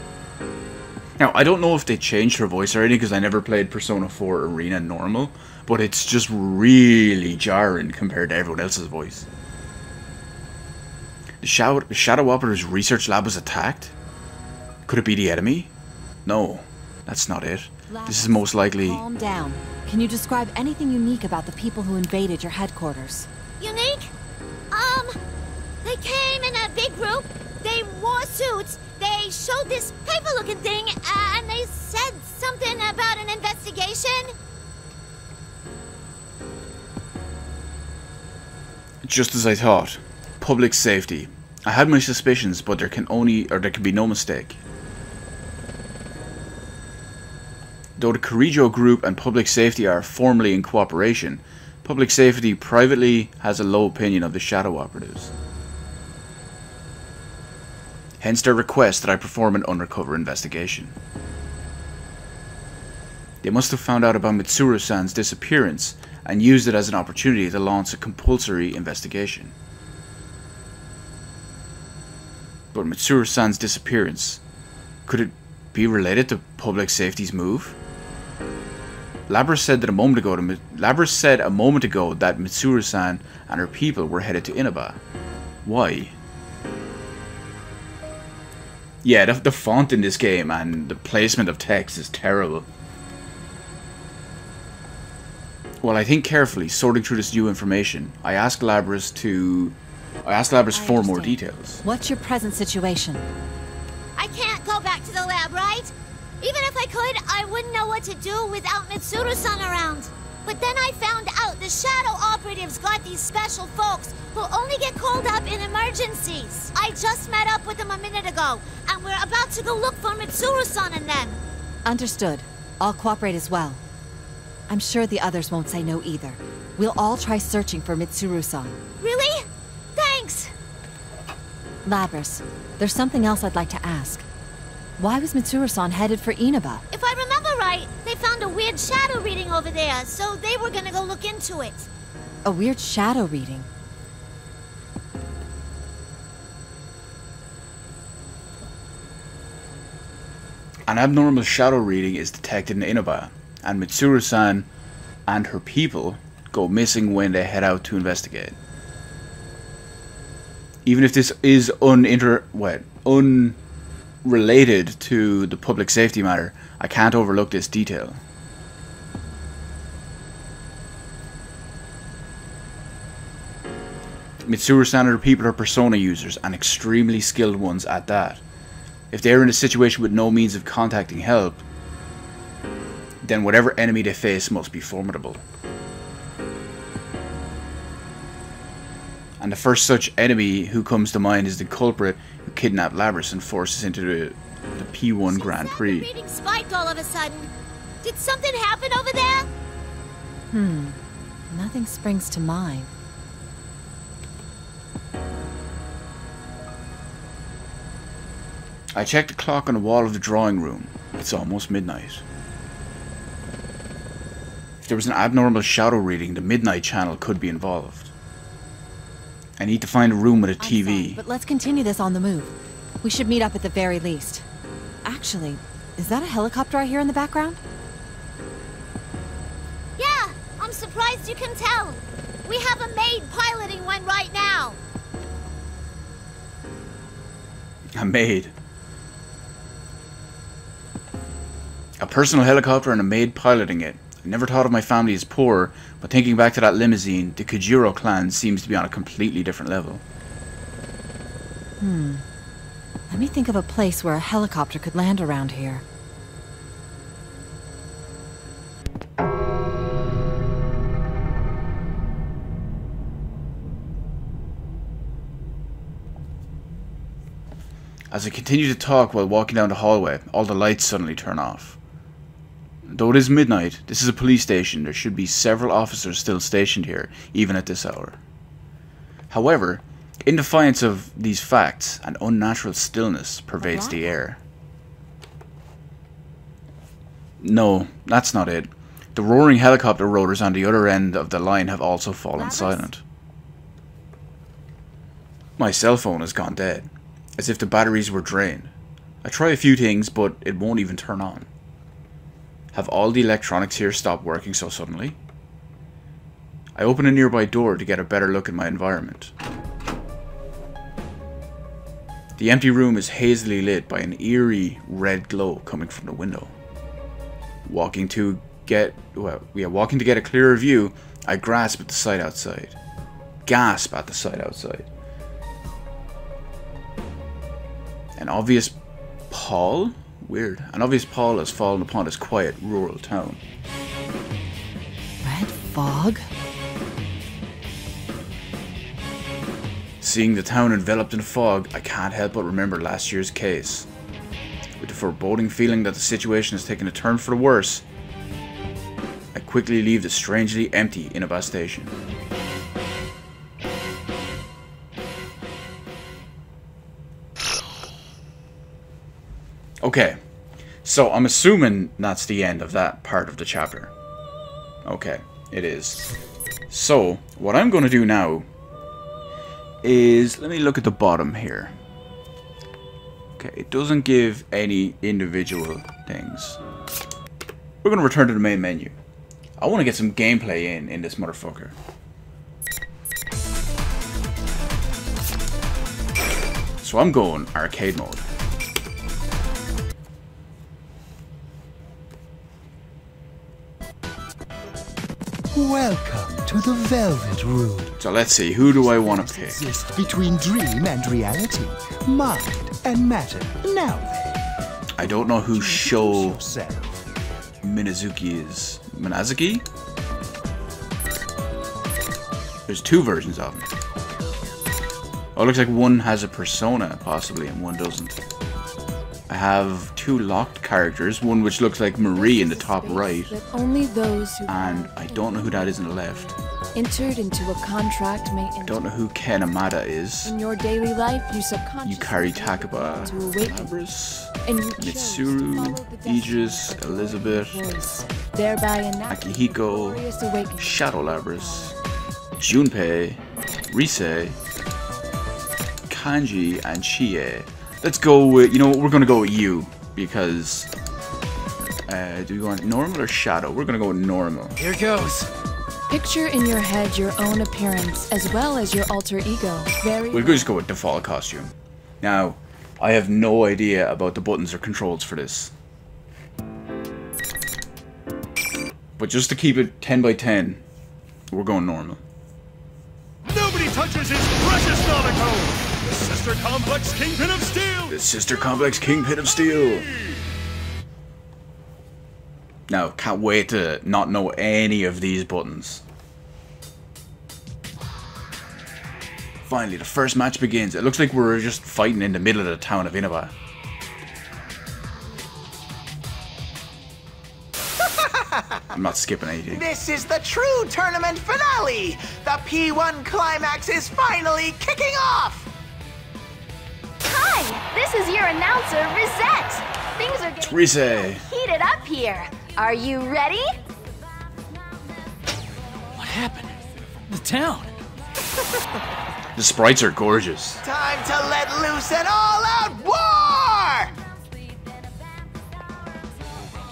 Now, I don't know if they changed her voice already because I never played Persona 4 Arena normal, but it's just really jarring compared to everyone else's voice. The Shadow Operatives research lab was attacked? Could it be the enemy? No, that's not it. This is most likely... Calm down. Can you describe anything unique about the people who invaded your headquarters? Unique? They came in a big group. They wore suits. They showed this paper-looking thing, and they said something about an investigation. Just as I thought. Public safety. I had my suspicions, but there can be no mistake. Though the Kirijo group and public safety are formally in cooperation, public safety privately has a low opinion of the Shadow Operatives. Hence their request that I perform an undercover investigation. They must have found out about Mitsuru-san's disappearance and used it as an opportunity to launch a compulsory investigation. But Mitsuru-san's disappearance, could it be related to public safety's move? Labrys said a moment ago that Mitsuru-san and her people were headed to Inaba. Why? Yeah, the font in this game and the placement of text is terrible. While I think carefully, sorting through this new information, I asked Labrys for more details. What's your present situation? I can't go back to the lab, right? Even if I could, I wouldn't know what to do without Mitsuru-san around. But then I found out the Shadow Operatives got these special folks who only get called up in emergencies. I just met up with them a minute ago, and we're about to go look for Mitsuru-san and them. Understood. I'll cooperate as well. I'm sure the others won't say no either. We'll all try searching for Mitsuru-san. Really? Thanks! Labras, there's something else I'd like to ask. Why was Mitsuru-san headed for Inaba? If I remember right, they found a weird shadow reading over there, so they were gonna go look into it. A weird shadow reading? An abnormal shadow reading is detected in Inaba, and Mitsuru-san and her people go missing when they head out to investigate. Even if this is unrelated to the public safety matter, I can't overlook this detail. Mitsuru-san and her people are persona users, and extremely skilled ones at that. If they are in a situation with no means of contacting help, then whatever enemy they face must be formidable. And the first such enemy who comes to mind is the culprit who kidnapped Labras and forced us into the P1 Grand Prix. The reading spiked all of a sudden. Did something happen over there? Nothing springs to mind. I checked the clock on the wall of the drawing room. It's almost midnight. If there was an abnormal shadow reading, the midnight channel could be involved. I need to find a room with a TV. Sorry, but let's continue this on the move. We should meet up at the very least. Actually, is that a helicopter I hear in the background? Yeah, I'm surprised you can tell. We have a maid piloting one right now. A maid. A personal helicopter and a maid piloting it. I never thought of my family as poor, but thinking back to that limousine, the Kujiro clan seems to be on a completely different level. Let me think of a place where a helicopter could land around here. As I continue to talk while walking down the hallway, all the lights suddenly turn off. Though it is midnight, this is a police station. There should be several officers still stationed here, even at this hour. However, in defiance of these facts, an unnatural stillness pervades the air. No, that's not it. The roaring helicopter rotors on the other end of the line have also fallen silent. My cell phone has gone dead, as if the batteries were drained. I try a few things, but it won't even turn on. Have all the electronics here stopped working so suddenly? I open a nearby door to get a better look at my environment. The empty room is hazily lit by an eerie red glow coming from the window. Walking to get a clearer view, I grasp at the sight outside. Gasp at the sight outside. An obvious pall? Weird. An obvious pall has fallen upon this quiet, rural town. Red fog? Seeing the town enveloped in fog, I can't help but remember last year's case. With the foreboding feeling that the situation has taken a turn for the worse, I quickly leave the strangely empty Inaba station. Okay, so I'm assuming that's the end of that part of the chapter. Okay, it is. So, what I'm going to do now is, let me look at the bottom here. Okay, it doesn't give any individual things. We're going to return to the main menu. I want to get some gameplay in this motherfucker. So I'm going arcade mode. Welcome to the Velvet Room. So let's see, who do I want to pick? Exist between dream and reality, mind and matter. Now then. I don't know who Sho Minazuki is. Minazuki? There's two versions of him. Oh, it looks like one has a persona, possibly, and one doesn't. I have two locked characters, one which looks like Marie in the top right, only those who and I don't know who that is in the left. entered into a contract may I don't know who Ken Amada is. in your daily life you subconsciously Yukari Takaba, to awaken, Labris, and you Mitsuru, Aegis, Elizabeth, voice, thereby enacting Akihiko, glorious awakening. Shadow Labris, Junpei, Rise, Kanji, and Chie. Let's go with, you know what, we're gonna go with you, because, do we want normal or shadow? We're gonna go with normal. Here goes. Picture in your head your own appearance as well as your alter ego. We'll just go with default costume. Now, I have no idea about the buttons or controls for this. But just to keep it 10 by 10, we're going normal. Nobody touches his precious Nanako! The Sister Complex Kingpin of Steel! The Sister Complex Kingpin of Steel! Now, can't wait to not know any of these buttons. Finally, the first match begins. It looks like we're just fighting in the middle of the town of Inaba. I'm not skipping anything. This is the true tournament finale! The P1 climax is finally kicking off! Hi, this is your announcer, Rosette. Things are getting Rise. heated up here. Are you ready? What happened? The town. The sprites are gorgeous. Time to let loose an all-out war!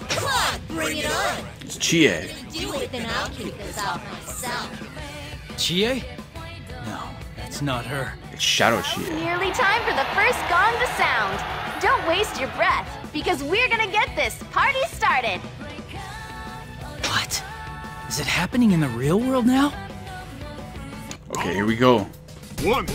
Come on, bring it on. It's Chie. Do it, then I'll kick this off myself. Chie? No, that's not her. It's Shadow Chie. Nearly time for the first gong to sound. Don't waste your breath, because we're gonna get this party started. What? Is it happening in the real world now? Okay, here we go. One.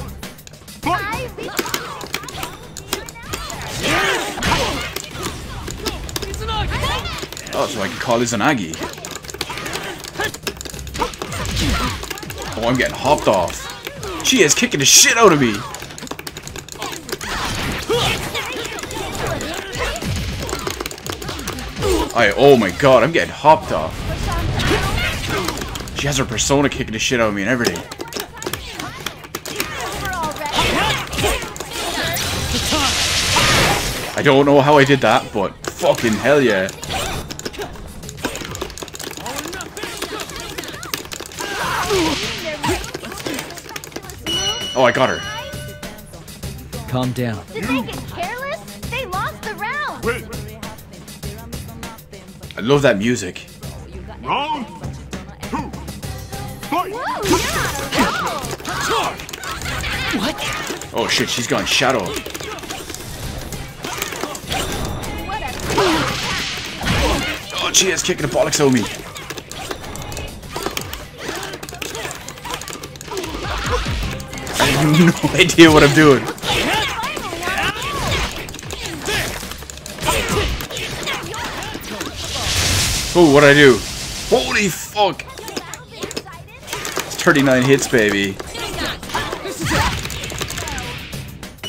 Oh, so I can call Izanagi. Oh, I'm getting hopped off. Chie is kicking the shit out of me. Oh my god, I'm getting hopped off. She has her persona kicking the shit out of me and everything. I don't know how I did that, but fucking hell yeah. Oh, I got her. Calm down. Did they get careless? They lost the round. I love that music. Round 2. Fight! What? Oh shit, she's gone shadow. Oh, she is kicking the bollocks out of me. I have no idea what I'm doing. Oh, what'd I do? Holy fuck! It's 39 hits, baby.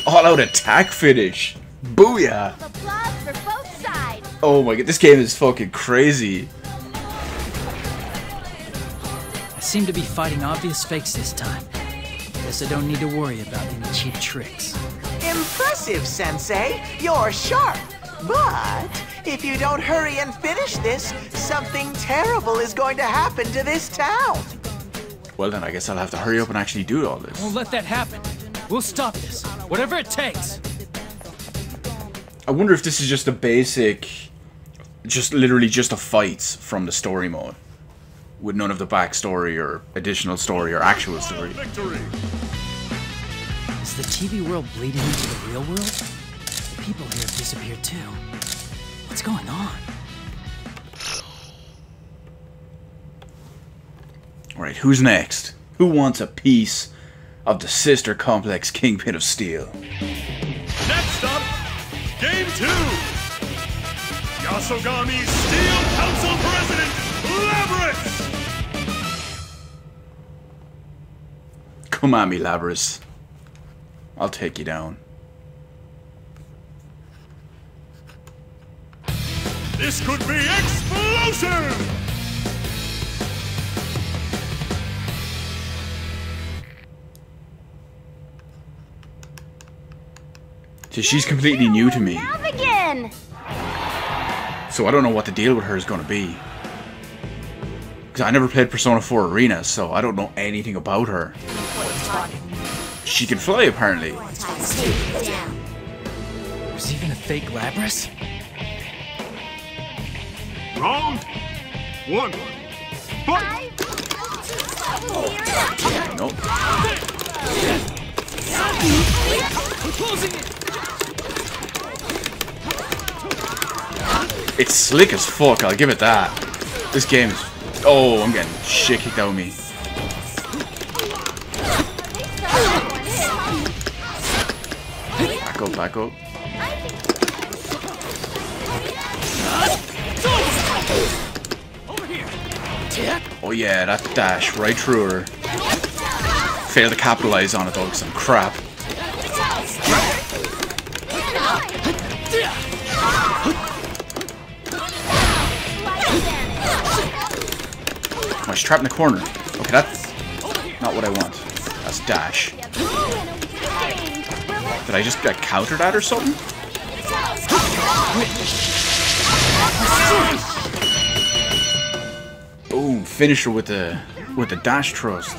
All out attack finish. Booyah! Oh my god, this game is fucking crazy. I seem to be fighting obvious fakes this time. Guess I don't need to worry about any cheap tricks. Impressive, Sensei. You're sharp. But if you don't hurry and finish this, something terrible is going to happen to this town. Well then, I guess I'll have to hurry up and actually do all this. Won't let that happen. We'll stop this. Whatever it takes. I wonder if this is just a basic... literally just a fights from the story mode. With none of the backstory or additional story or actual story. Is the TV world bleeding into the real world? The people here have disappeared too. What's going on? Alright, who's next? Who wants a piece of the Sister Complex Kingpin of Steel? Next up, Game 2. Yasogami's Steel Council President, Labrys! Come on me, Labrys. I'll take you down. This could be explosive! So she's completely new to me. Now begin! So I don't know what the deal with her is going to be. Because I never played Persona 4 Arena, so I don't know anything about her. She can fly, apparently. There's even a fake Labrys? Round 1. Fight! Nope. It's slick as fuck, I'll give it that. This game is... Oh, I'm getting shit kicked out of me. Back up, back up. Oh yeah, that dash right through her. Failed to capitalize on it though, because I'm crap. Oh, she's trapped in the corner. Okay, that's not what I want. That's dash. Did I just get countered at or something? Boom! Finish her with the dash thrust.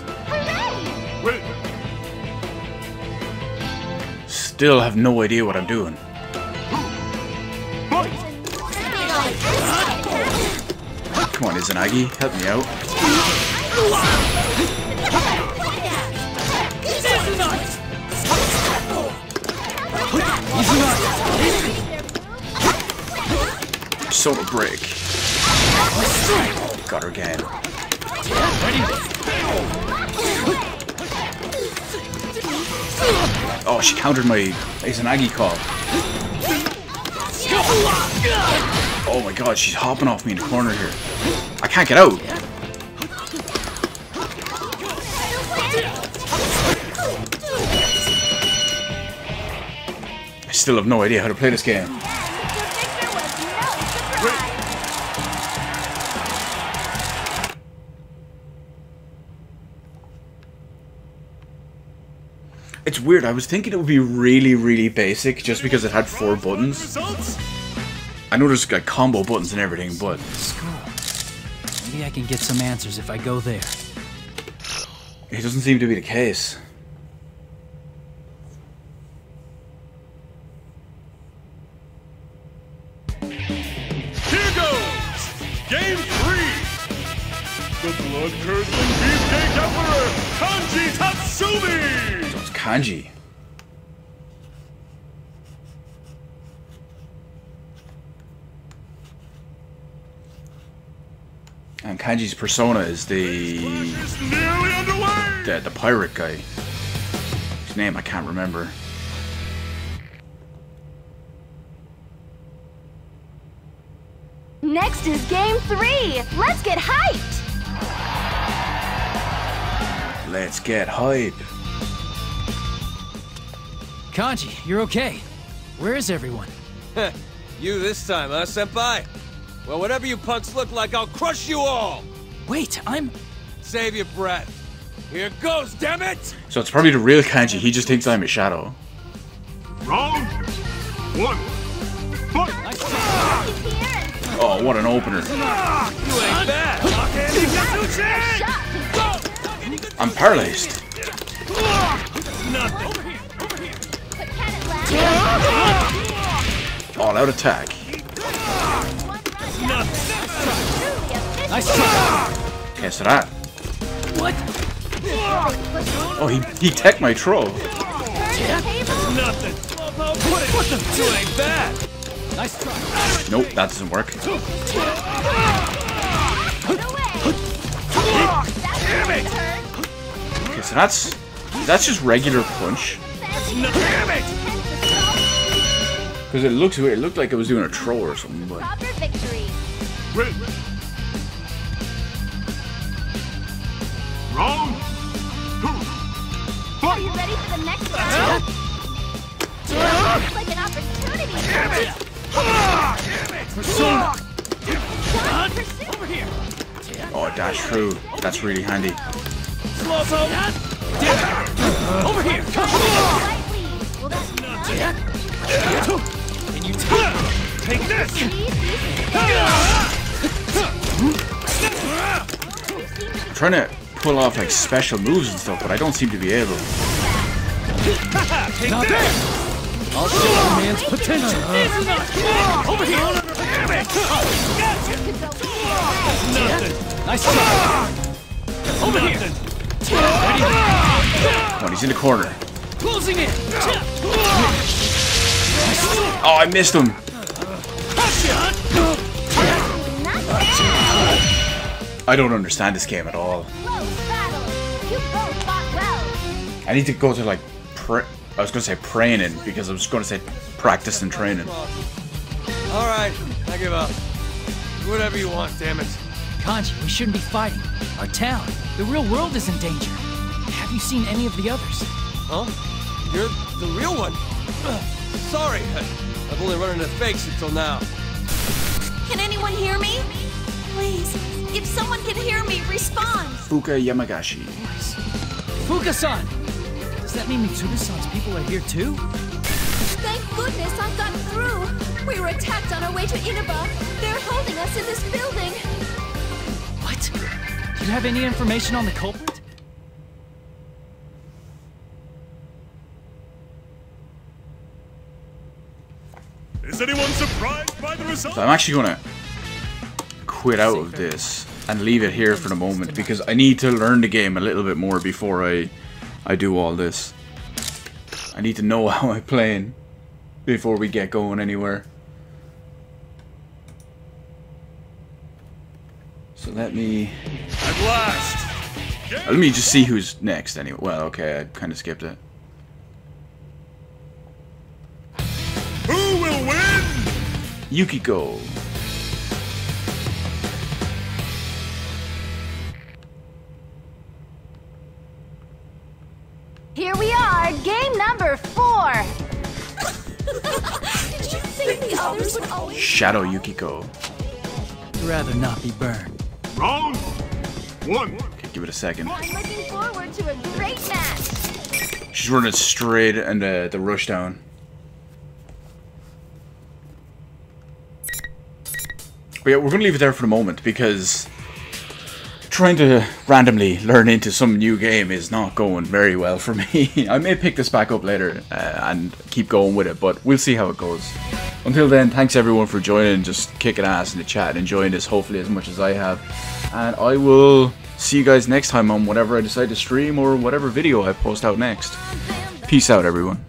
Still have no idea what I'm doing. Come on, Izanagi, help me out. Soda break. Got her again. Oh, she countered my Izanagi call. Oh my god, she's hopping off me in the corner here. I can't get out. I still have no idea how to play this game. It's weird, I was thinking it would be really, really basic just because it had 4 buttons. I know there's like combo buttons and everything, but... School. Maybe I can get some answers if I go there. It doesn't seem to be the case. Here goes! Game 3! The blood-curdling beefcake emperor, Kanji Tatsumi! So it's Kanji. And Kanji's persona is the pirate guy. His name I can't remember. Next is game 3. Let's get hyped! Let's get hype. Kanji, you're okay. Where is everyone? You this time, huh, senpai? Well, whatever you punks look like, I'll crush you all! Wait, I'm... Save your breath. Here goes, damn it! So it's probably the real Kanji, he just thinks I'm a shadow. Round 1. Fight! Oh, what an opener. You ain't bad! I'm paralyzed. All out attack. Nice try. Okay, so that. What? Oh, he teched my troll. Nothing. What the? You ain't bad. Nice try. Nope, that doesn't work. Damn it! Okay, so that's just regular punch. Damn it! Because it looks weird. It looked like it was doing a throw or something, but... Proper victory. Wait. Round 2. Are you ready for the next round? Looks like an opportunity. Persona. Over here. Oh, dash through. That's really handy. Slow mo. Over here. Can you take this? I'm trying to pull off like special moves and stuff, but I don't seem to be able. Take this. I'll show a man's potential. Over here. Nothing. Nice try. Over here. Come on, he's in the corner. Closing in. Oh, I missed him. I don't understand this game at all. I need to go to like I was gonna say training because I was gonna say practice and training. Alright, I give up. Whatever you want, damn it. Kanji, we shouldn't be fighting. Our town, the real world is in danger. Have you seen any of the others? Huh? You're the real one? Sorry, I've only run into fakes until now. Can anyone hear me? Please, if someone can hear me, respond. Fuka Yamagashi. Fuka-san! Does that mean Mitsuru-san's people are here too? Thank goodness I've gotten through. We were attacked on our way to Inaba. They're holding us in this building. What? Do you have any information on the culprit? Is anyone surprised by the result? So I'm actually gonna quit out of this and leave it here for the moment because I need to learn the game a little bit more before I do all this. I need to know how I'm playing before we get going anywhere. So let me just see who's next anyway. Well, okay, I kind of skipped it. Who will win? Yukiko. Here we are, game number 4. Did you think the others would always... Shadow Yukiko. I'd rather not be burned. Round 1. Okay, give it a second. I'm looking forward to a great match. She's running straight and the rush down. But yeah, we're going to leave it there for the moment because trying to randomly learn into some new game is not going very well for me. I may pick this back up later and keep going with it, but we'll see how it goes. Until then, thanks everyone for joining, just kicking ass in the chat and enjoying this hopefully as much as I have. And I will see you guys next time on whatever I decide to stream or whatever video I post out next. Peace out, everyone.